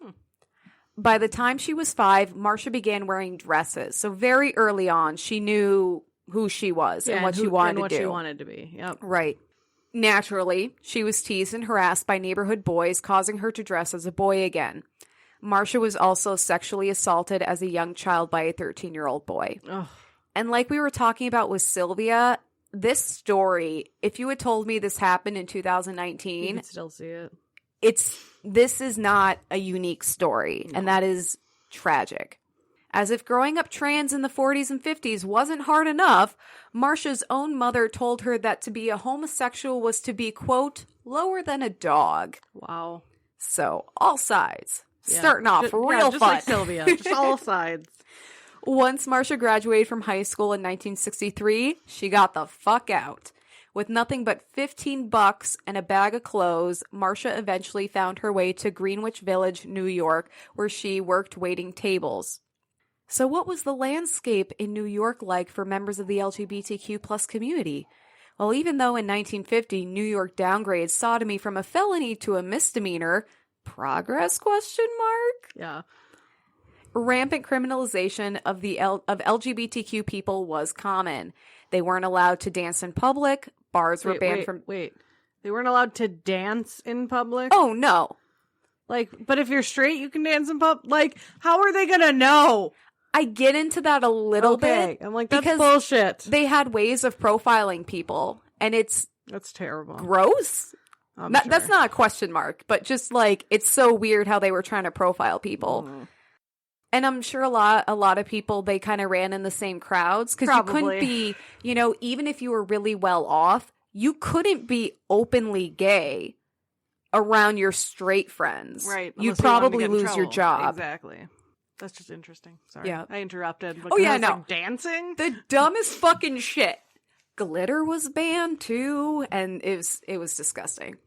By the time she was 5, Marsha began wearing dresses. So very early on, she knew who she was and what she wanted to do. And what she wanted to be, yep. Right. Naturally, she was teased and harassed by neighborhood boys, causing her to dress as a boy again. Marsha was also sexually assaulted as a young child by a 13-year-old boy. Ugh. And like we were talking about with Sylvia, this story, if you had told me this happened in 2019, you can still see it. This is not a unique story, and that is tragic. As if growing up trans in the 40s and 50s wasn't hard enough, Marsha's own mother told her that to be a homosexual was to be, quote, lower than a dog. Wow. So, all sides. Yeah. Starting off real just fun. like Sylvia. Just all sides. Once Marsha graduated from high school in 1963, she got the fuck out. With nothing but $15 and a bag of clothes, Marsha eventually found her way to Greenwich Village, New York, where she worked waiting tables. So what was the landscape in New York like for members of the LGBTQ plus community? Well, even though in 1950 New York downgraded sodomy from a felony to a misdemeanor, progress ? Yeah. Rampant criminalization of LGBTQ people was common. They weren't allowed to dance in public. Bars were banned from... Wait. They weren't allowed to dance in public? Oh, no. Like, but if you're straight, you can dance in public? Like, how are they gonna know? I get into that a little bit. I'm like, that's because bullshit. They had ways of profiling people, and That's terrible. Gross. Sure. That's not a question mark, but just like, it's so weird how they were trying to profile people. And I'm sure a lot of people, they kind of ran in the same crowds because you couldn't be, even if you were really well off, you couldn't be openly gay around your straight friends. Right. You'd probably lose your job. Exactly. That's just interesting. Sorry. Yeah. I interrupted. Oh, yeah, no. Like, dancing? The dumbest fucking shit. Glitter was banned too, and it was disgusting.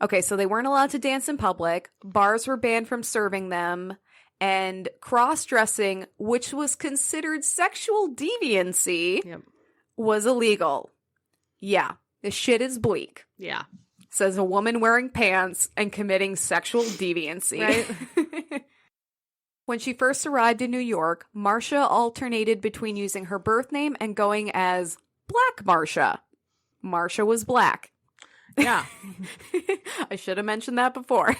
Okay, so they weren't allowed to dance in public. Bars were banned from serving them. And cross-dressing, which was considered sexual deviancy, was illegal. Yeah, this shit is bleak. Yeah. Says a woman wearing pants and committing sexual deviancy. Right? When she first arrived in New York, Marsha alternated between using her birth name and going as Black Marsha. Marsha was black. Yeah. I should have mentioned that before.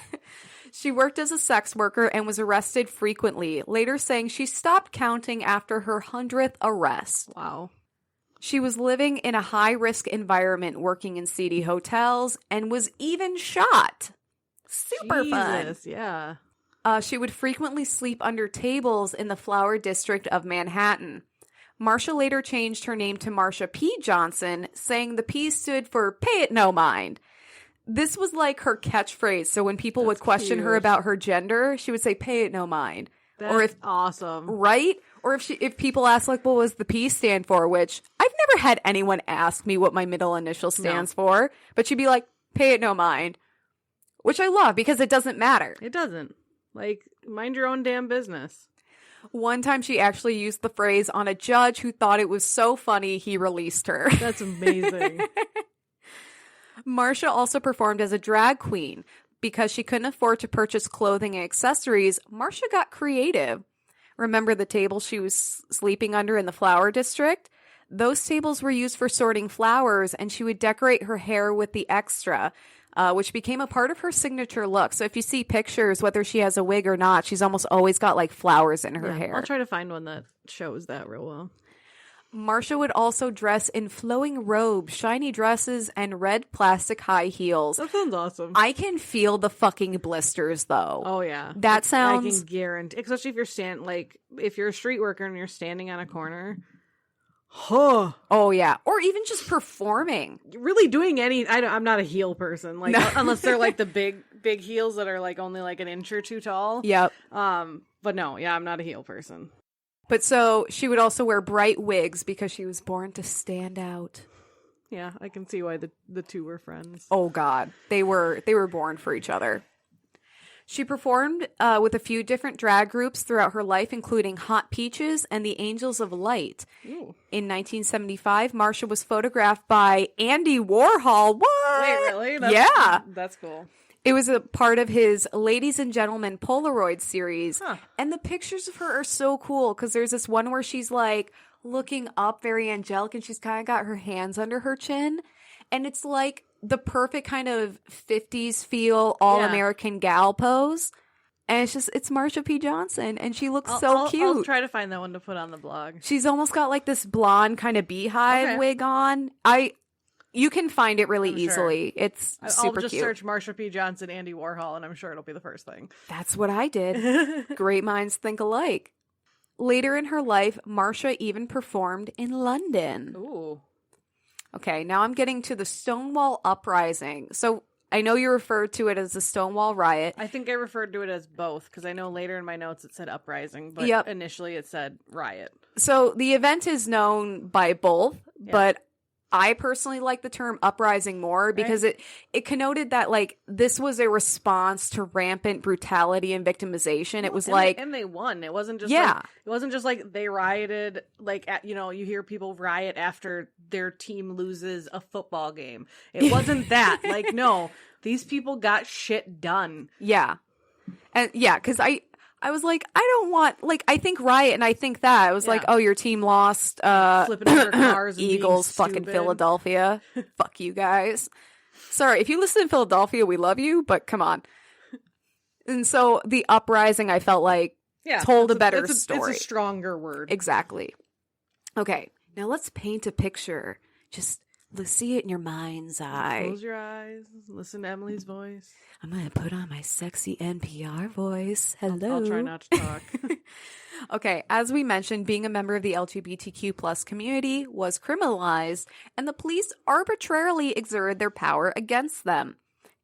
She worked as a sex worker and was arrested frequently, later saying she stopped counting after her 100th arrest. Wow. She was living in a high-risk environment, working in seedy hotels, and was even shot. Super fun. Yeah. She would frequently sleep under tables in the Flower District of Manhattan. Marsha later changed her name to Marsha P. Johnson, saying the P stood for pay it no mind. This was like her catchphrase. So when people would question her about her gender, she would say, pay it no mind. That's awesome. Right? Or if people ask, like, what was the P stand for? Which I've never had anyone ask me what my middle initial stands for. But she'd be like, pay it no mind. Which I love because it doesn't matter. It doesn't. Like, mind your own damn business. One time she actually used the phrase on a judge who thought it was so funny he released her. That's amazing. Marsha also performed as a drag queen. Because she couldn't afford to purchase clothing and accessories, Marsha got creative. Remember the table she was sleeping under in the Flower District? Those tables were used for sorting flowers, and she would decorate her hair with the extra, which became a part of her signature look. So if you see pictures, whether she has a wig or not, she's almost always got like flowers in her hair. I'll try to find one that shows that real well. Marsha would also dress in flowing robes, shiny dresses, and red plastic high heels. That sounds awesome. I can feel the fucking blisters, though. Oh, yeah. That sounds... I can guarantee... Especially if you're a street worker and you're standing on a corner. Huh. Oh, yeah. Or even just performing. Really doing I'm not a heel person. Like, unless they're like the big heels that are like only like an inch or two tall. Yep. But no, yeah, I'm not a heel person. But so she would also wear bright wigs because she was born to stand out. Yeah, I can see why the two were friends. Oh God, they were born for each other. She performed with a few different drag groups throughout her life, including Hot Peaches and the Angels of Light. Ooh. In 1975, Marsha was photographed by Andy Warhol. What? Wait, really? That's cool. It was a part of his Ladies and Gentlemen Polaroid series. Huh. And the pictures of her are so cool because there's this one where she's like looking up very angelic and she's kind of got her hands under her chin. And it's like the perfect kind of 50s feel all-American gal pose. And it's Marsha P. Johnson. And she looks so cute. I'll try to find that one to put on the blog. She's almost got like this blonde kind of beehive wig on. You can find it really easily. Sure. It's super I'll just cute. Search Marsha P. Johnson, Andy Warhol, and I'm sure it'll be the first thing. That's what I did. Great minds think alike. Later in her life, Marsha even performed in London. Ooh. Okay, now I'm getting to the Stonewall Uprising. So I know you referred to it as the Stonewall Riot. I think I referred to it as both, because I know later in my notes it said uprising, but initially it said riot. So the event is known by both, but I personally like the term uprising more because it connoted that like this was a response to rampant brutality and victimization. It was and they won. It wasn't just like they rioted like at, you hear people riot after their team loses a football game. It wasn't that. Like, no, these people got shit done. Yeah. And because I was like, I don't want, like, I think riot and I think that. I was like, oh, your team lost. Flipping over cars and Eagles, fucking Philadelphia. Fuck you guys. Sorry, if you listen in Philadelphia, we love you, but come on. And so the uprising, I felt like, told a better story. It's a stronger word. Exactly. Okay, now let's paint a picture. Just see it in your mind's eye. Close your eyes. Listen to Emily's voice. I'm going to put on my sexy NPR voice. Hello. I'll try not to talk. Okay, as we mentioned, being a member of the LGBTQ plus community was criminalized, and the police arbitrarily exerted their power against them.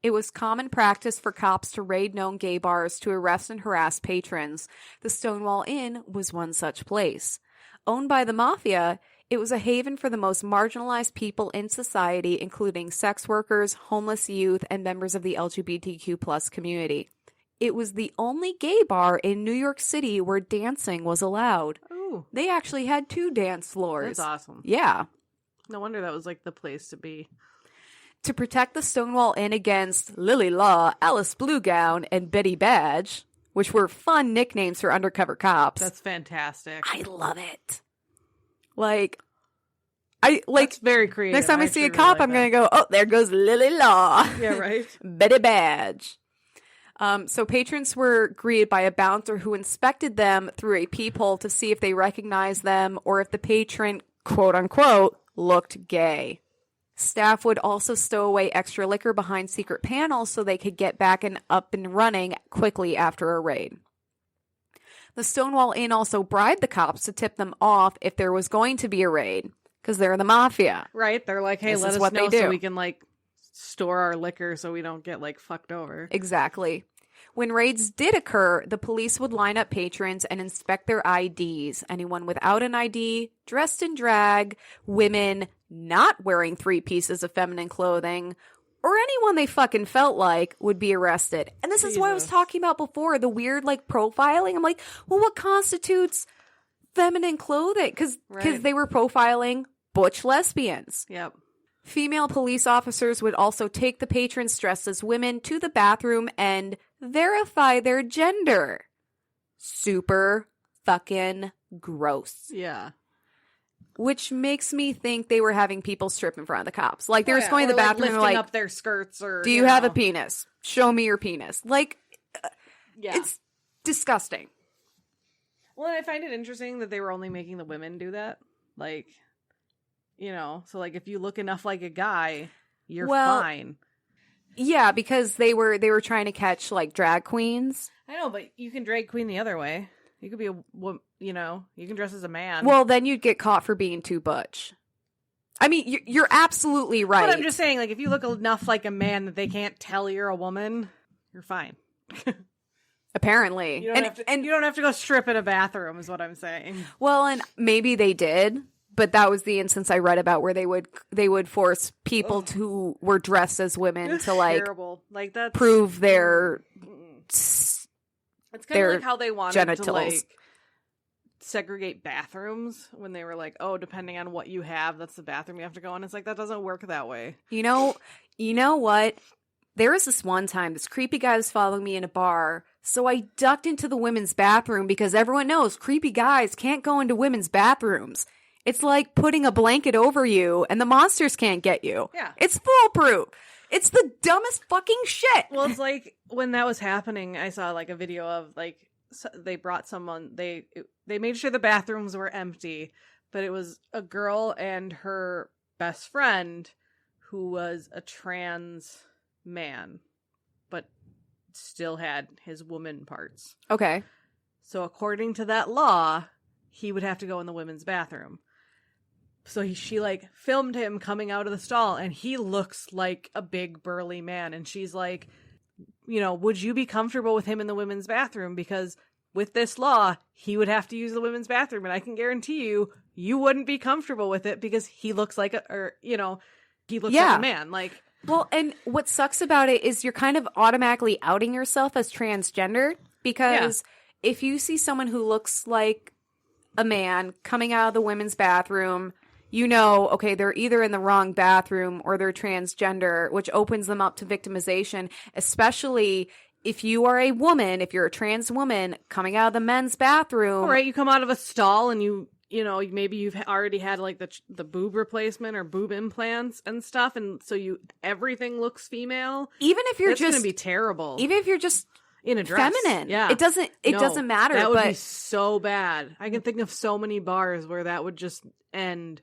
It was common practice for cops to raid known gay bars to arrest and harass patrons. The Stonewall Inn was one such place. Owned by the mafia, it was a haven for the most marginalized people in society, including sex workers, homeless youth, and members of the LGBTQ plus community. It was the only gay bar in New York City where dancing was allowed. Ooh. They actually had 2 dance floors. That's awesome. Yeah. No wonder that was like the place to be. To protect the Stonewall Inn against Lily Law, Alice Bluegown, and Betty Badge, which were fun nicknames for undercover cops. That's fantastic. I love it. Like, that's very creative. Next time I see a cop, I'm going to go, oh, there goes Lily Law. Yeah, right. Betty Badge. So patrons were greeted by a bouncer who inspected them through a peephole to see if they recognized them or if the patron, quote unquote, looked gay. Staff would also stow away extra liquor behind secret panels so they could get back and up and running quickly after a raid. The Stonewall Inn also bribed the cops to tip them off if there was going to be a raid, because they're the mafia. Right. They're like, hey, let us know so we can, like, store our liquor so we don't get, like, fucked over. Exactly. When raids did occur, the police would line up patrons and inspect their IDs. Anyone without an ID, dressed in drag, women not wearing 3 pieces of feminine clothing, or anyone they fucking felt like would be arrested. And this is what I was talking about before, the weird, like, profiling. I'm like, well, what constitutes feminine clothing? Because they were profiling butch lesbians. Yep. Female police officers would also take the patrons dressed as women to the bathroom and verify their gender. Super fucking gross. Yeah. Which makes me think they were having people strip in front of the cops. Like, they were just going to the bathroom and like, up their skirts or, do you have a penis? Show me your penis. Like, it's disgusting. Well, I find it interesting that they were only making the women do that. Like, so like if you look enough like a guy, you're fine. Yeah, because they were trying to catch like drag queens. I know, but you can drag queen the other way. You could be you can dress as a man. Well, then you'd get caught for being too butch. I mean, you're absolutely right. But I'm just saying, like, if you look enough like a man that they can't tell you're a woman, you're fine. Apparently. You don't have to go strip in a bathroom, is what I'm saying. Well, and maybe they did, but that was the instance I read about where they would force people who were dressed as women to like terrible. Like that's prove their it's kind of like how they wanted genitals. To like segregate bathrooms when they were like, oh, depending on what you have, that's the bathroom you have to go in. It's like that doesn't work that way. You know what? There was this one time this creepy guy was following me in a bar, so I ducked into the women's bathroom because everyone knows creepy guys can't go into women's bathrooms. It's like putting a blanket over you and the monsters can't get you. Yeah. It's foolproof. It's the dumbest fucking shit. Well, it's like when that was happening, I saw like a video of like they brought someone, they made sure the bathrooms were empty, but it was a girl and her best friend who was a trans man, but still had his woman parts. Okay. So according to that law, he would have to go in the women's bathroom. So she like filmed him coming out of the stall and he looks like a big burly man. And she's like, would you be comfortable with him in the women's bathroom? Because with this law, he would have to use the women's bathroom. And I can guarantee you you wouldn't be comfortable with it because he looks like he looks Yeah. like a man. Like, Well, and what sucks about it is you're kind of automatically outing yourself as transgender because if you see someone who looks like a man coming out of the women's bathroom, you know, okay, they're either in the wrong bathroom or they're transgender, which opens them up to victimization, especially if you are a woman, if you're a trans woman coming out of the men's bathroom. all right, you come out of a stall and you know, maybe you've already had like the boob replacement or boob implants and stuff, and so everything looks female. Even if you're That's just gonna be terrible. Even if you're just in a dress, feminine, yeah, it doesn't matter. That would but be so bad. I can think of so many bars where that would just end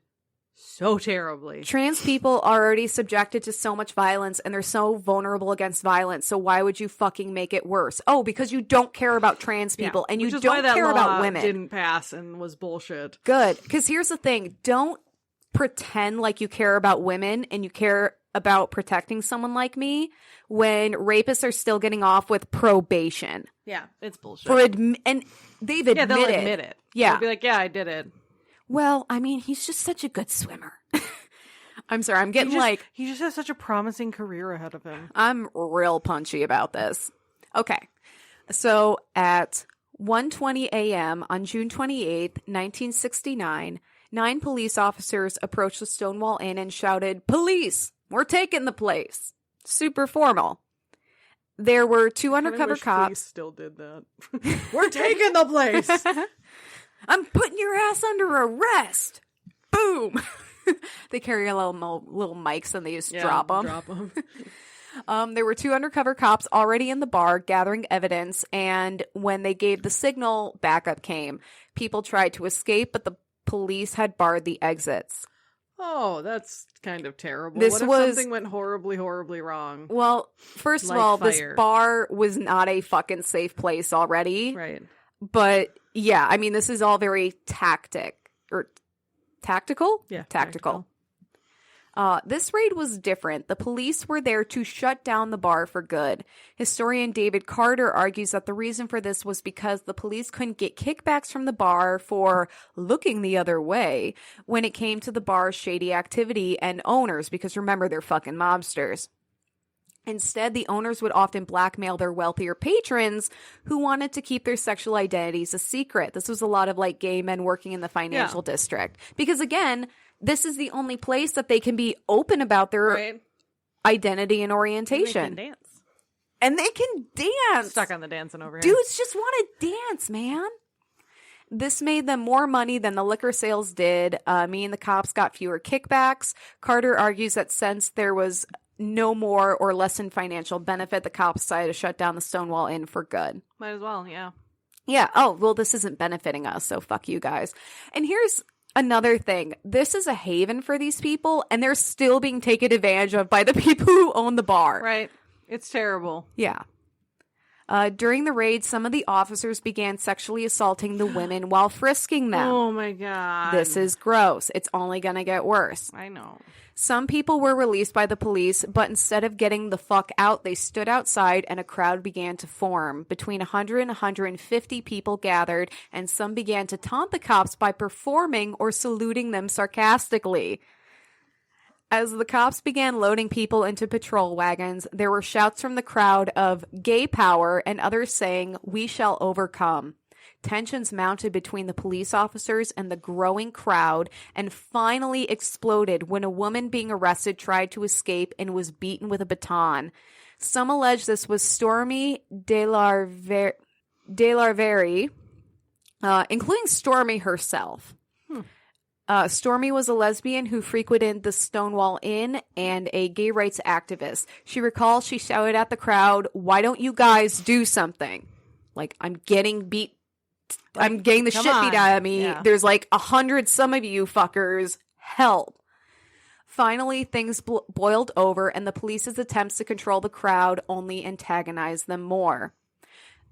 so terribly. Trans people are already subjected to so much violence and they're so vulnerable against violence. So why would you fucking make it worse? Oh, because you don't care about trans people and you Which is why don't that care law about women. Didn't pass and was bullshit. Good. Because here's the thing. Don't pretend like you care about women and you care about protecting someone like me when rapists are still getting off with probation. Yeah, it's bullshit. And they've admitted. They'll admit it. Yeah. They'll be like, yeah, I did it. Well, I mean, he's just such a good swimmer. I'm sorry. I'm getting he just has such a promising career ahead of him. I'm real punchy about this. Okay. So at 1:20 a.m. on June 28th, 1969, 9 police officers approached the Stonewall Inn and shouted, "Police, we're taking the place." Super formal. There were 2 undercover cops. Police still did that. We're taking the place. I'm putting your ass under arrest. Boom. They carry a little mics and they just drop them. There were 2 undercover cops already in the bar gathering evidence, and when they gave the signal, backup came. People tried to escape, but the police had barred the exits. Oh, that's kind of terrible. What if something went horribly, horribly wrong? Well, first of all, this bar was not a fucking safe place already. Right. But yeah, I mean, this is all very tactical? Yeah. Tactical. This raid was different. The police were there to shut down the bar for good. Historian David Carter argues that the reason for this was because the police couldn't get kickbacks from the bar for looking the other way when it came to the bar's shady activity and owners, because remember, they're fucking mobsters. Instead, the owners would often blackmail their wealthier patrons who wanted to keep their sexual identities a secret. This was a lot of like gay men working in the financial district. Because again, this is the only place that they can be open about their identity and orientation. And they can dance. Stuck on the dancing over here. Dudes just want to dance, man. This made them more money than the liquor sales did. Me and the cops got fewer kickbacks. Carter argues that since there was no more or less in financial benefit, the cops decided to shut down the Stonewall Inn for good. Might as well, yeah. Yeah. Oh, well, this isn't benefiting us, so fuck you guys. And here's another thing. This is a haven for these people, and they're still being taken advantage of by the people who own the bar. Right. It's terrible. Yeah. During the raid, some of the officers began sexually assaulting the women while frisking them. Oh, my God. This is gross. It's only going to get worse. I know. Some people were released by the police, but instead of getting the fuck out, they stood outside and a crowd began to form. Between 100 and 150 people gathered, and some began to taunt the cops by performing or saluting them sarcastically. As the cops began loading people into patrol wagons, there were shouts from the crowd of "gay power" and others saying, "we shall overcome." Tensions mounted between the police officers and the growing crowd and finally exploded when a woman being arrested tried to escape and was beaten with a baton. Some allege this was Stormy DeLarveri, including Stormy herself. Stormy was a lesbian who frequented the Stonewall Inn and a gay rights activist. She recalls she shouted at the crowd, "Why don't you guys do something? Like, I'm getting the shit beat out of me. Yeah. There's like 100 some of you fuckers. Help." Finally, things boiled over, and the police's attempts to control the crowd only antagonized them more.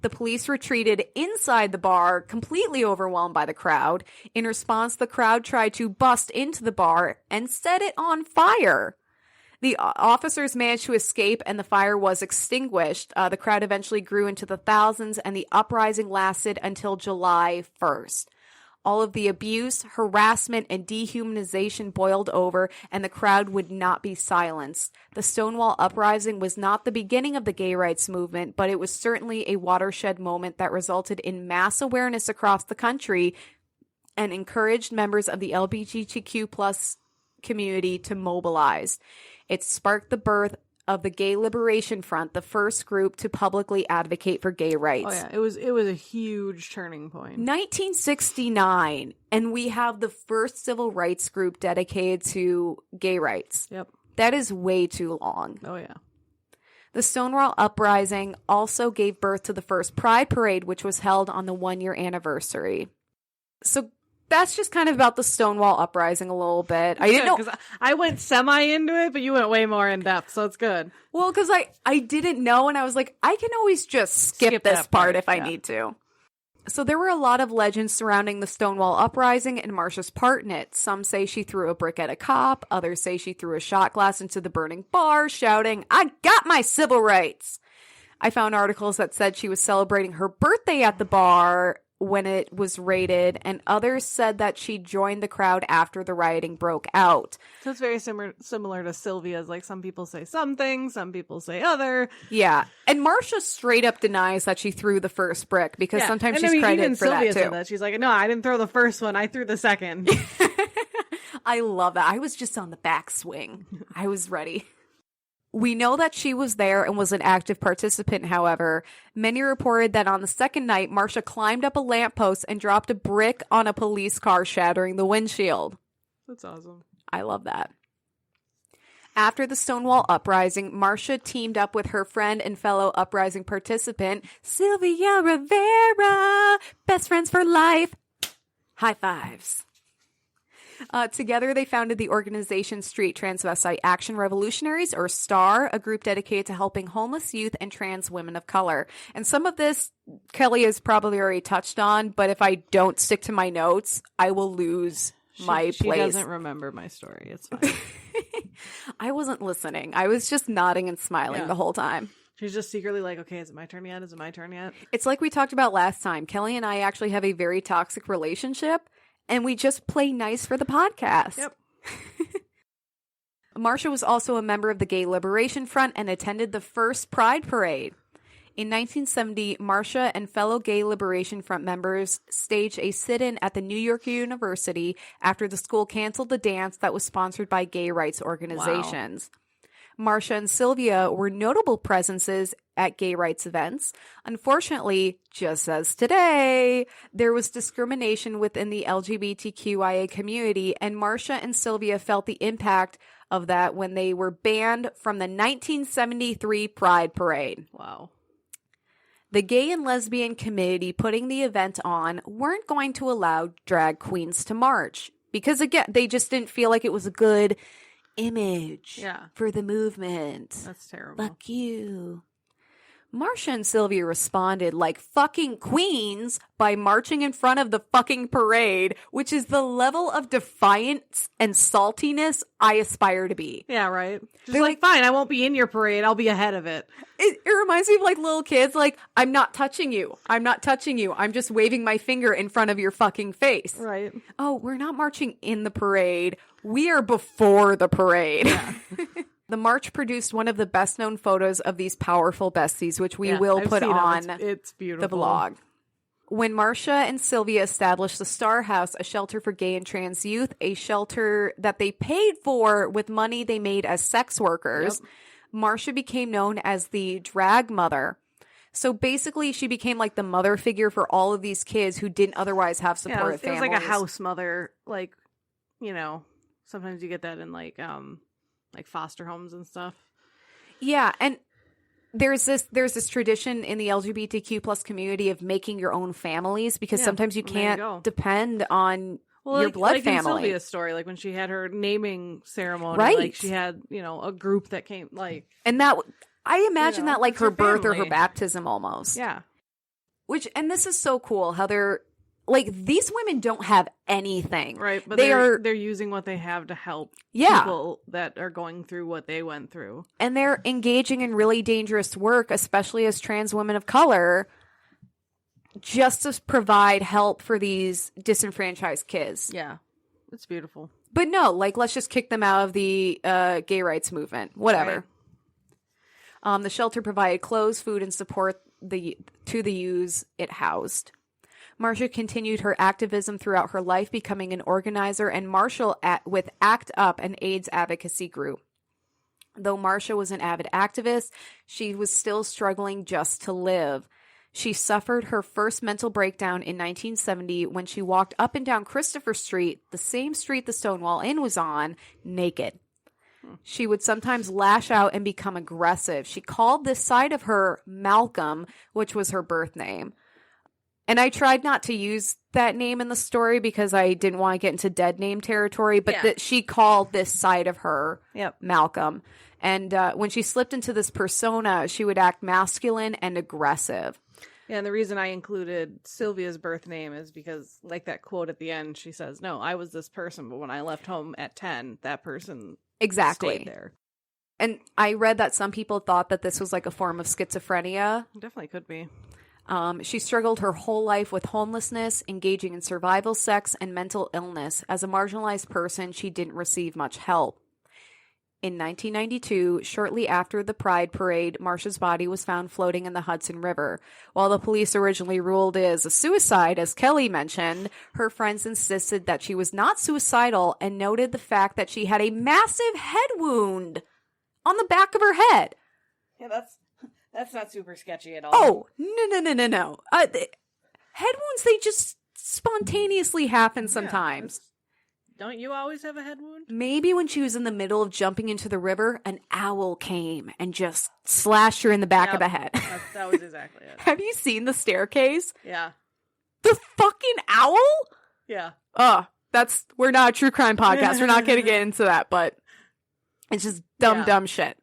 The police retreated inside the bar, completely overwhelmed by the crowd. In response, the crowd tried to bust into the bar and set it on fire. The officers managed to escape and the fire was extinguished. The crowd eventually grew into the thousands and the uprising lasted until July 1st. All of the abuse, harassment, and dehumanization boiled over, and the crowd would not be silenced. The Stonewall Uprising was not the beginning of the gay rights movement, but it was certainly a watershed moment that resulted in mass awareness across the country and encouraged members of the LGBTQ plus community to mobilize. It sparked the birth of the Gay Liberation Front, the first group to publicly advocate for gay rights. Oh yeah, it was a huge turning point. 1969, and we have the first civil rights group dedicated to gay rights. Yep. That is way too long. Oh yeah. The Stonewall Uprising also gave birth to the first Pride Parade, which was held on the 1-year anniversary. So that's just kind of about the Stonewall Uprising a little bit. I didn't know, because I went semi into it, but you went way more in depth, so it's good. Well, because I didn't know, and I was like, I can always just skip this part if I need to. So there were a lot of legends surrounding the Stonewall Uprising and Marsha's part in it. Some say she threw a brick at a cop. Others say she threw a shot glass into the burning bar, shouting, "I got my civil rights." I found articles that said she was celebrating her birthday at the bar when it was raided, and others said that she joined the crowd after the rioting broke out. So it's very similar to Sylvia's. Like, some people say some things, some people say other. Yeah. And Marsha straight up denies that she threw the first brick, because sometimes she's credited for Sylvia that said too. that. She's like, no, I didn't throw the first one. I threw the second. I love that. I was just on the backswing. I was ready. We know that she was there and was an active participant, however. Many reported that on the second night, Marsha climbed up a lamppost and dropped a brick on a police car, shattering the windshield. That's awesome. I love that. After the Stonewall Uprising, Marsha teamed up with her friend and fellow uprising participant, Sylvia Rivera, best friends for life. High fives. Together, they founded the organization Street Transvestite Action Revolutionaries, or STAR, a group dedicated to helping homeless youth and trans women of color. And some of this, Kelley has probably already touched on, but if I don't stick to my notes, I will lose my place. She doesn't remember my story. It's fine. I wasn't listening. I was just nodding and smiling the whole time. She's just secretly like, okay, is it my turn yet? Is it my turn yet? It's like we talked about last time. Kelley and I actually have a very toxic relationship, and we just play nice for the podcast. Yep. Marsha was also a member of the Gay Liberation Front and attended the first Pride Parade. In 1970, Marsha and fellow Gay Liberation Front members staged a sit-in at the New York University after the school canceled the dance that was sponsored by gay rights organizations. Wow. Marsha and Sylvia were notable presences at gay rights events. Unfortunately, just as today, there was discrimination within the LGBTQIA community, and Marsha and Sylvia felt the impact of that when they were banned from the 1973 Pride Parade. Wow. The gay and lesbian community putting the event on weren't going to allow drag queens to march because, again, they just didn't feel like it was a good image for the movement. That's terrible. Fuck you. Marsha and Sylvia responded like fucking queens by marching in front of the fucking parade, which is the level of defiance and saltiness I aspire to be. Yeah, right. Just like, fine, I won't be in your parade. I'll be ahead of it. It reminds me of like little kids, like, I'm not touching you. I'm not touching you. I'm just waving my finger in front of your fucking face. Right. Oh, we're not marching in the parade. We are before the parade. Yeah. The march produced one of the best-known photos of these powerful besties, which we will put on it's beautiful. the vlog. When Marsha and Sylvia established the Star House, a shelter for gay and trans youth, a shelter that they paid for with money they made as sex workers, Marsha became known as the drag mother. So basically, she became like the mother figure for all of these kids who didn't otherwise have supportive families. It was like a house mother, like, you know, sometimes you get that in like foster homes and stuff. Yeah, and there's this tradition in the LGBTQ plus community of making your own families because sometimes you can't depend on your blood family. In Sylvia's story, like when she had her naming ceremony, like she had, you know, a group that came, like, and that I imagine that like her birth or her baptism almost. Yeah. And this is so cool how they're like, these women don't have anything. Right, but they're using what they have to help people that are going through what they went through. And they're engaging in really dangerous work, especially as trans women of color. just to provide help for these disenfranchised kids. Yeah. It's beautiful. But no, like, let's just kick them out of the gay rights movement. Whatever. Right. The shelter provided clothes, food, and support to the youths it housed. Marsha continued her activism throughout her life, becoming an organizer and marshal with ACT UP, an AIDS advocacy group. Though Marsha was an avid activist, she was still struggling just to live. She suffered her first mental breakdown in 1970 when she walked up and down Christopher Street, the same street the Stonewall Inn was on, naked. She would sometimes lash out and become aggressive. She called this side of her Malcolm, which was her birth name. And I tried not to use that name in the story because I didn't want to get into dead name territory, but she called this side of her Malcolm. And when she slipped into this persona, she would act masculine and aggressive. Yeah, and the reason I included Sylvia's birth name is because, like that quote at the end, she says, no, I was this person, but when I left home at 10, that person stayed there. And I read that some people thought that this was like a form of schizophrenia. Definitely could be. She struggled her whole life with homelessness, engaging in survival sex, and mental illness. As a marginalized person, she didn't receive much help. In 1992, shortly after the Pride Parade, Marsha's body was found floating in the Hudson River. While the police originally ruled it as a suicide, as Kelley mentioned, her friends insisted that she was not suicidal and noted the fact that she had a massive head wound on the back of her head. Yeah, that's not super sketchy at all. Oh, no. Head wounds, they just spontaneously happen sometimes. Don't you always have a head wound? Maybe when she was in the middle of jumping into the river, an owl came and just slashed her in the back of the head. That was exactly it. Have you seen the staircase? Yeah. The fucking owl? Yeah. We're not a true crime podcast. We're not going to get into that, but it's just dumb shit.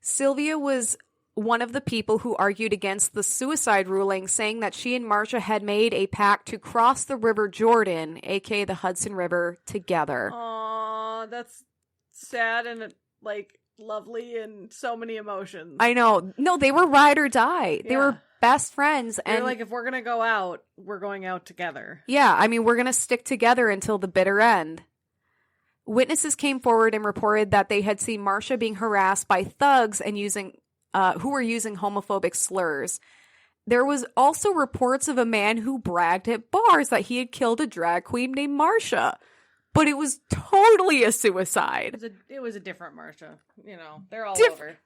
Sylvia was one of the people who argued against the suicide ruling, saying that she and Marsha had made a pact to cross the River Jordan, aka the Hudson River, together. Aw, that's sad and, like, lovely and so many emotions. I know. No, they were ride or die. They were best friends. And they're like, if we're going to go out, we're going out together. Yeah, I mean, we're going to stick together until the bitter end. Witnesses came forward and reported that they had seen Marsha being harassed by thugs and who were using homophobic slurs. There was also reports of a man who bragged at bars that he had killed a drag queen named Marsha. But it was totally a suicide. It was a different Marsha. You know, they're all over.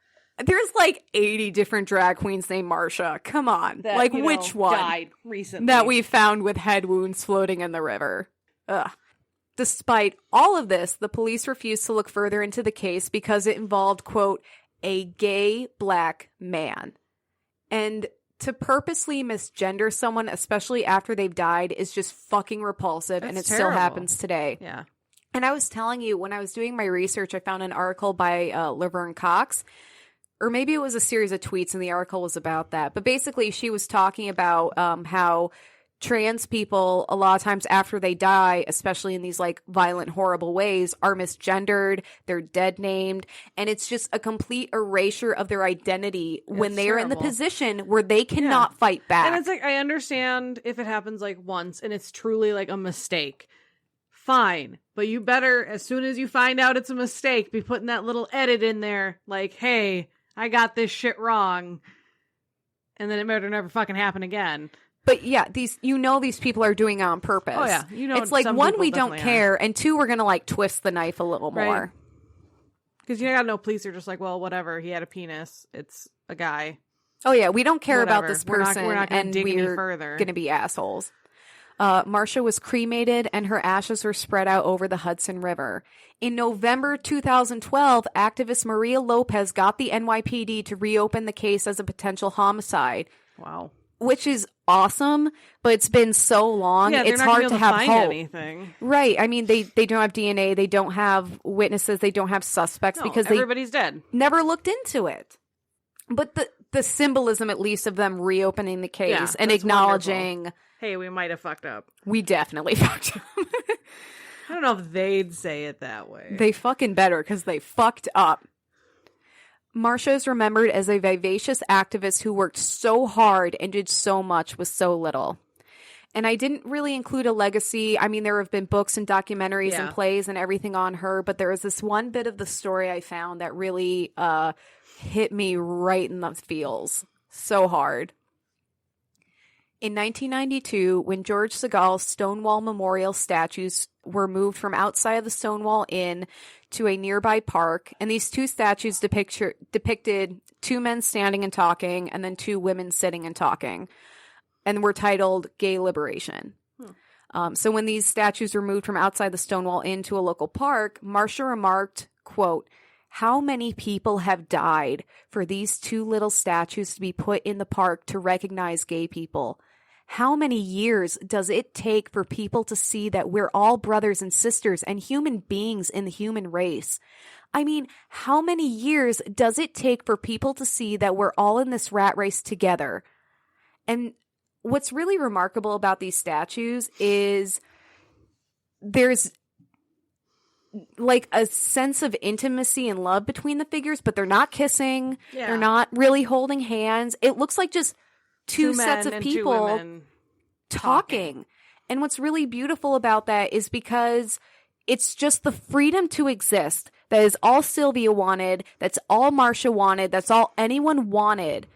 There's like 80 different drag queens named Marsha. Come on. That, which one? Died recently. That we found with head wounds floating in the river. Ugh. Despite all of this, the police refused to look further into the case because it involved, quote, a gay black man. And to purposely misgender someone, especially after they've died, is just fucking repulsive. And it still happens today. Yeah. And I was telling you, when I was doing my research, I found an article by Laverne Cox, or maybe it was a series of tweets and the article was about that. But basically she was talking about how trans people, a lot of times after they die, especially in these like violent, horrible ways, are misgendered, they're dead named, and it's just a complete erasure of their identity when they are in the position where they cannot fight back. And it's like, I understand if it happens like once and it's truly like a mistake. Fine. But you better, as soon as you find out it's a mistake, be putting that little edit in there like, hey, I got this shit wrong. And then it better never fucking happen again. But yeah, these people are doing it on purpose. Oh yeah, it's like, one, we don't care, and two, we're gonna like twist the knife a little more. Because you gotta know, police are just like, well, whatever. He had a penis. It's a guy. Oh yeah, we don't care Whatever. about this person, we're not gonna and dig any we're further. Gonna be assholes. Marsha was cremated, and her ashes were spread out over the Hudson River. In November 2012, activist Maria Lopez got the NYPD to reopen the case as a potential homicide. Wow. Which is awesome, but it's been so long, it's hard to have hope. Anything. Right. I mean, they don't have DNA, they don't have witnesses, they don't have suspects because everybody's dead. Never looked into it. But the symbolism, at least, of them reopening the case and acknowledging, wonderful. Hey, we might have fucked up. We definitely fucked up. I don't know if they'd say it that way. They fucking better, because they fucked up. Marsha is remembered as a vivacious activist who worked so hard and did so much with so little. And I didn't really include a legacy. I mean, there have been books and documentaries and plays and everything on her, but there was this one bit of the story I found that really hit me right in the feels so hard. In 1992, when George Segal's Stonewall Memorial statues were moved from outside the Stonewall Inn to a nearby park, and these two statues depicted two men standing and talking, and then two women sitting and talking, and were titled Gay Liberation. So when these statues were moved from outside the Stonewall Inn to a local park, Marsha remarked, quote, "How many people have died for these two little statues to be put in the park to recognize gay people? How many years does it take for people to see that we're all brothers and sisters and human beings in the human race? I mean, how many years does it take for people to see that we're all in this rat race together?" And what's really remarkable about these statues is there's like a sense of intimacy and love between the figures, but they're not kissing. Yeah. They're not really holding hands. It looks like just two sets of people talking. And what's really beautiful about that is because it's just the freedom to exist. That is all Sylvia wanted. That's all Marsha wanted. That's all anyone wanted.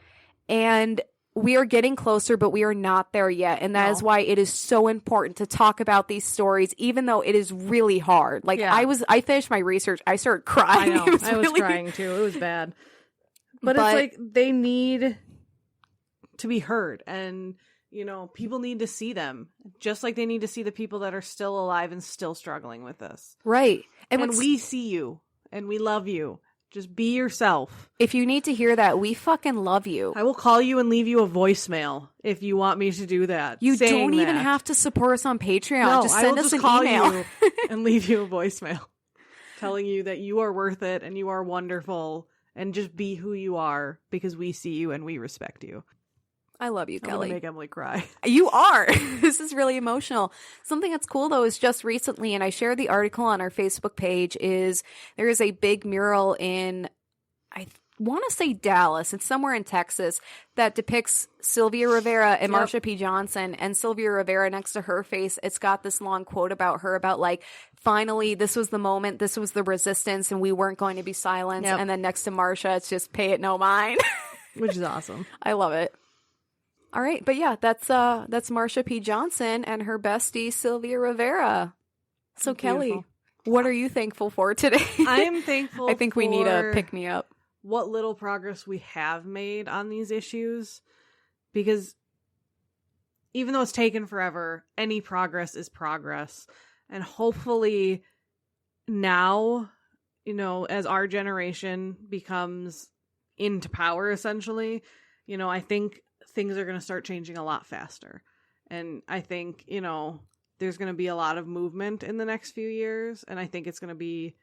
And we are getting closer, but we are not there yet. And that is why it is so important to talk about these stories, even though it is really hard. Like I finished my research. I started crying. I know. I was crying too. It was bad. But it's like they need to be heard, and you know, people need to see them just like they need to see the people that are still alive and still struggling with this. Right. And when we see you and we love you, just be yourself. If you need to hear that, we fucking love you. I will call you and leave you a voicemail if you want me to do that. You don't even have to support us on Patreon. No, just send us an email. You and leave you a voicemail telling you that you are worth it and you are wonderful, and just be who you are because we see you and we respect you. I love you, Kelley. I'm gonna make Emily cry. You are. This is really emotional. Something that's cool, though, is just recently, and I shared the article on our Facebook page, is there is a big mural in, I want to say Dallas, it's somewhere in Texas, that depicts Sylvia Rivera and Marsha P. Johnson, and Sylvia Rivera next to her face. It's got this long quote about her about like, finally, this was the moment, this was the resistance, and we weren't going to be silenced. And then next to Marsha, it's just pay it no mind. Which is awesome. I love it. All right, but yeah, that's Marsha P. Johnson and her bestie Sylvia Rivera. So Kelley, what are you thankful for today? I am thankful. I think we need a pick me up. What little progress we have made on these issues, because even though it's taken forever, any progress is progress, and hopefully now, you know, as our generation becomes into power, essentially, you know, I think things are going to start changing a lot faster. And I think, you know, there's going to be a lot of movement in the next few years. And I think it's going to be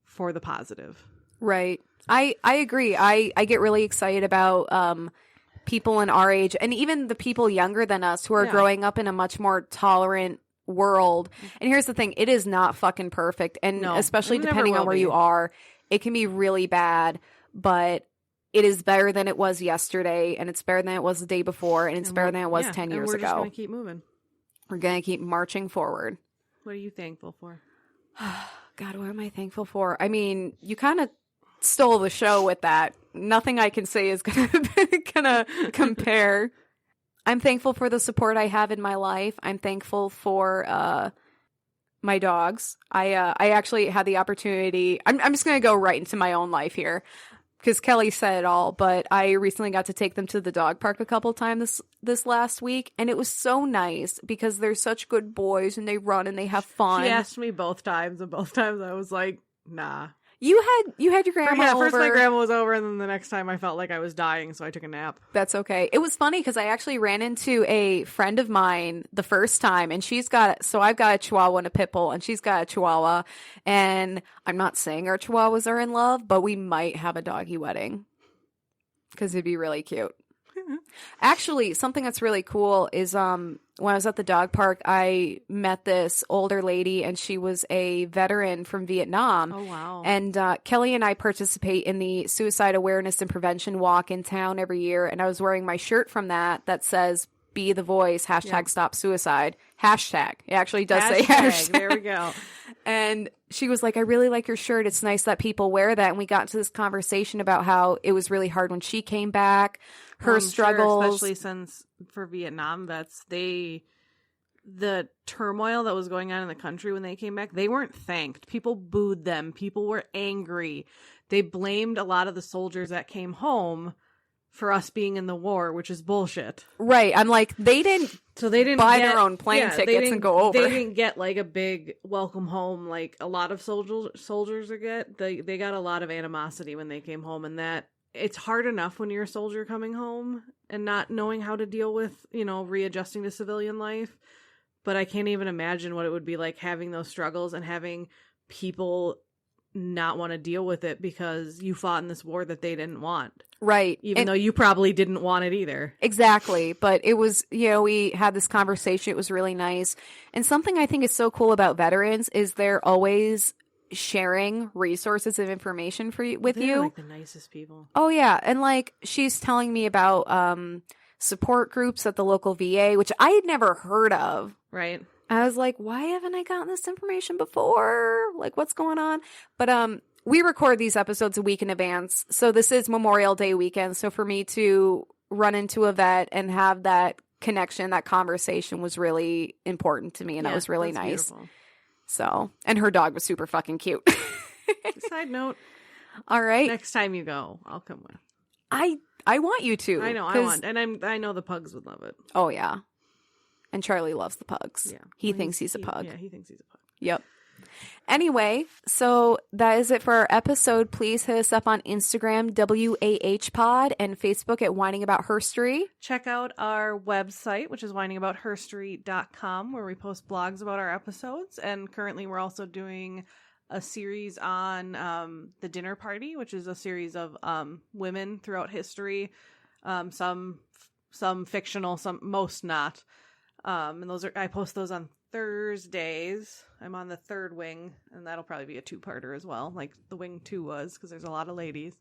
for the positive. Right. I agree. I get really excited about people in our age and even the people younger than us who are growing up in a much more tolerant world. And here's the thing. It is not fucking perfect. And especially depending on where you are, it can be really bad. But it is better than it was yesterday, and it's better than it was the day before, and it's better than it was 10 years ago. We're just going to keep moving. We're going to keep marching forward. What are you thankful for? God, what am I thankful for? I mean, you kind of stole the show with that. Nothing I can say is going to compare. I'm thankful for the support I have in my life. I'm thankful for my dogs. I actually had the opportunity. I'm just going to go right into my own life here, because Kelley said it all, but I recently got to take them to the dog park a couple times this last week, and it was so nice because they're such good boys and they run and they have fun. She asked me both times, and both times I was like, nah. You had your grandma over. First my grandma was over, and then the next time I felt like I was dying, so I took a nap. That's okay. It was funny because I actually ran into a friend of mine the first time, and I've got a Chihuahua and a Pit Bull, and she's got a Chihuahua, and I'm not saying our Chihuahuas are in love, but we might have a doggy wedding because it'd be really cute. Actually, something that's really cool is when I was at the dog park, I met this older lady, and she was a veteran from Vietnam. Oh, wow. And Kelley and I participate in the Suicide Awareness and Prevention Walk in town every year, and I was wearing my shirt from that says, "Be the voice, hashtag stop suicide." Hashtag. It actually does say hashtag. There we go. And she was like, "I really like your shirt. It's nice that people wear that." And we got into this conversation about how it was really hard when she came back, her struggles. Sure, especially since for Vietnam vets, the turmoil that was going on in the country when they came back, they weren't thanked. People booed them. People were angry. They blamed a lot of the soldiers that came home for us being in the war, which is bullshit. Right. I'm like, they didn't buy their own plane tickets and go over. They didn't get like a big welcome home like a lot of soldiers get. They got a lot of animosity when they came home, and that it's hard enough when you're a soldier coming home and not knowing how to deal with, readjusting to civilian life. But I can't even imagine what it would be like having those struggles and having people not want to deal with it because you fought in this war that they didn't want. Right. Even though you probably didn't want it either. Exactly. But it was, we had this conversation. It was really nice. And something I think is so cool about veterans is they're always sharing resources of information with They're you. Like the nicest people. Oh, yeah. And like she's telling me about support groups at the local VA, which I had never heard of. Right. I was like, why haven't I gotten this information before? Like, what's going on? But we record these episodes a week in advance. So this is Memorial Day weekend. So for me to run into a vet and have that connection, that conversation was really important to me. And that was really nice. Beautiful. So, and her dog was super fucking cute. Side note. All right. Next time you go, I'll come with. I want you to. I know, I want. And I know the pugs would love it. Oh, yeah. And Charlie loves the pugs. Yeah. He thinks he's a pug. Yeah, he thinks he's a pug. Yep. Anyway, so that is it for our episode. Please hit us up on Instagram, WAHpod, and Facebook at Whining About Herstory. Check out our website, which is whiningaboutherstory.com, where we post blogs about our episodes. And currently we're also doing a series on The Dinner Party, which is a series of women throughout history. Some fictional, most not. And I post those on Thursdays. I'm on the third wing, and that'll probably be a two-parter as well, like the wing 2 was, because there's a lot of ladies.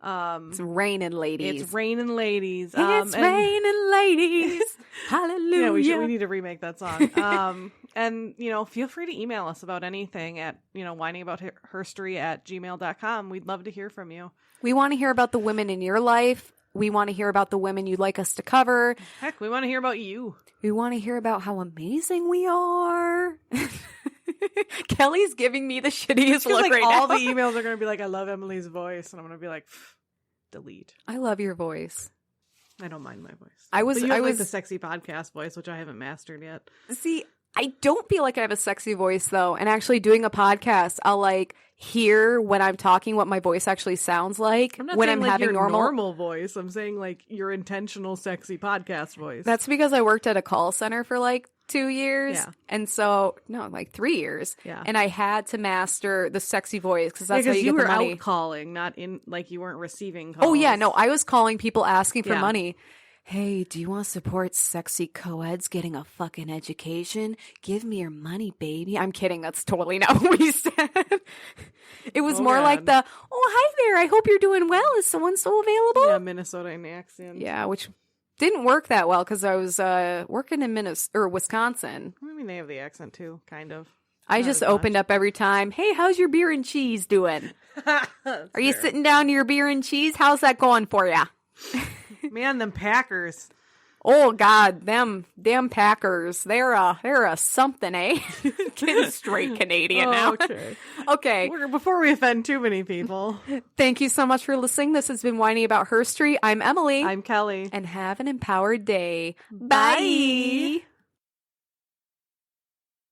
It's raining ladies. It's raining ladies. It's raining ladies. Hallelujah. Yeah, we need to remake that song. And, feel free to email us about anything at, whiningaboutherstory@gmail.com. We'd love to hear from you. We want to hear about the women in your life. We want to hear about the women you'd like us to cover. Heck, we want to hear about you. We want to hear about how amazing we are. Kelley's giving me the shittiest look like right all now. the emails are going to be like, I love Emily's voice. And I'm going to be like, delete. I love your voice. I don't mind my voice. I was like the sexy podcast voice, which I haven't mastered yet. See, I don't feel like I have a sexy voice though. And actually doing a podcast, I'll like hear when I'm talking what my voice actually sounds like when I'm having your normal voice. I'm saying like your intentional sexy podcast voice. That's because I worked at a call center for like 2 years. Yeah. And so, no, like 3 years. Yeah. And I had to master the sexy voice because that's how you get were the money. out calling, not in, like you weren't receiving calls. Oh, yeah. No, I was calling people asking for Yeah. money. Hey, do you want to support sexy co-eds getting a fucking education? Give me your money, baby. I'm kidding. That's totally not what we said. It was more like the, hi there. I hope you're doing well. Is someone still available? Yeah, Minnesota accent. Yeah, which didn't work that well because I was working in Wisconsin. I mean, they have the accent too, kind of. I just opened up every time. Hey, how's your beer and cheese doing? Are you sitting down to your beer and cheese? How's that going for ya? Man, them Packers. Oh God, them Packers. They're a something, eh? Getting straight Canadian now. Okay. Before we offend too many people. Thank you so much for listening. This has been Whining About Herstory. I'm Emily. I'm Kelley. And have an empowered day. Bye.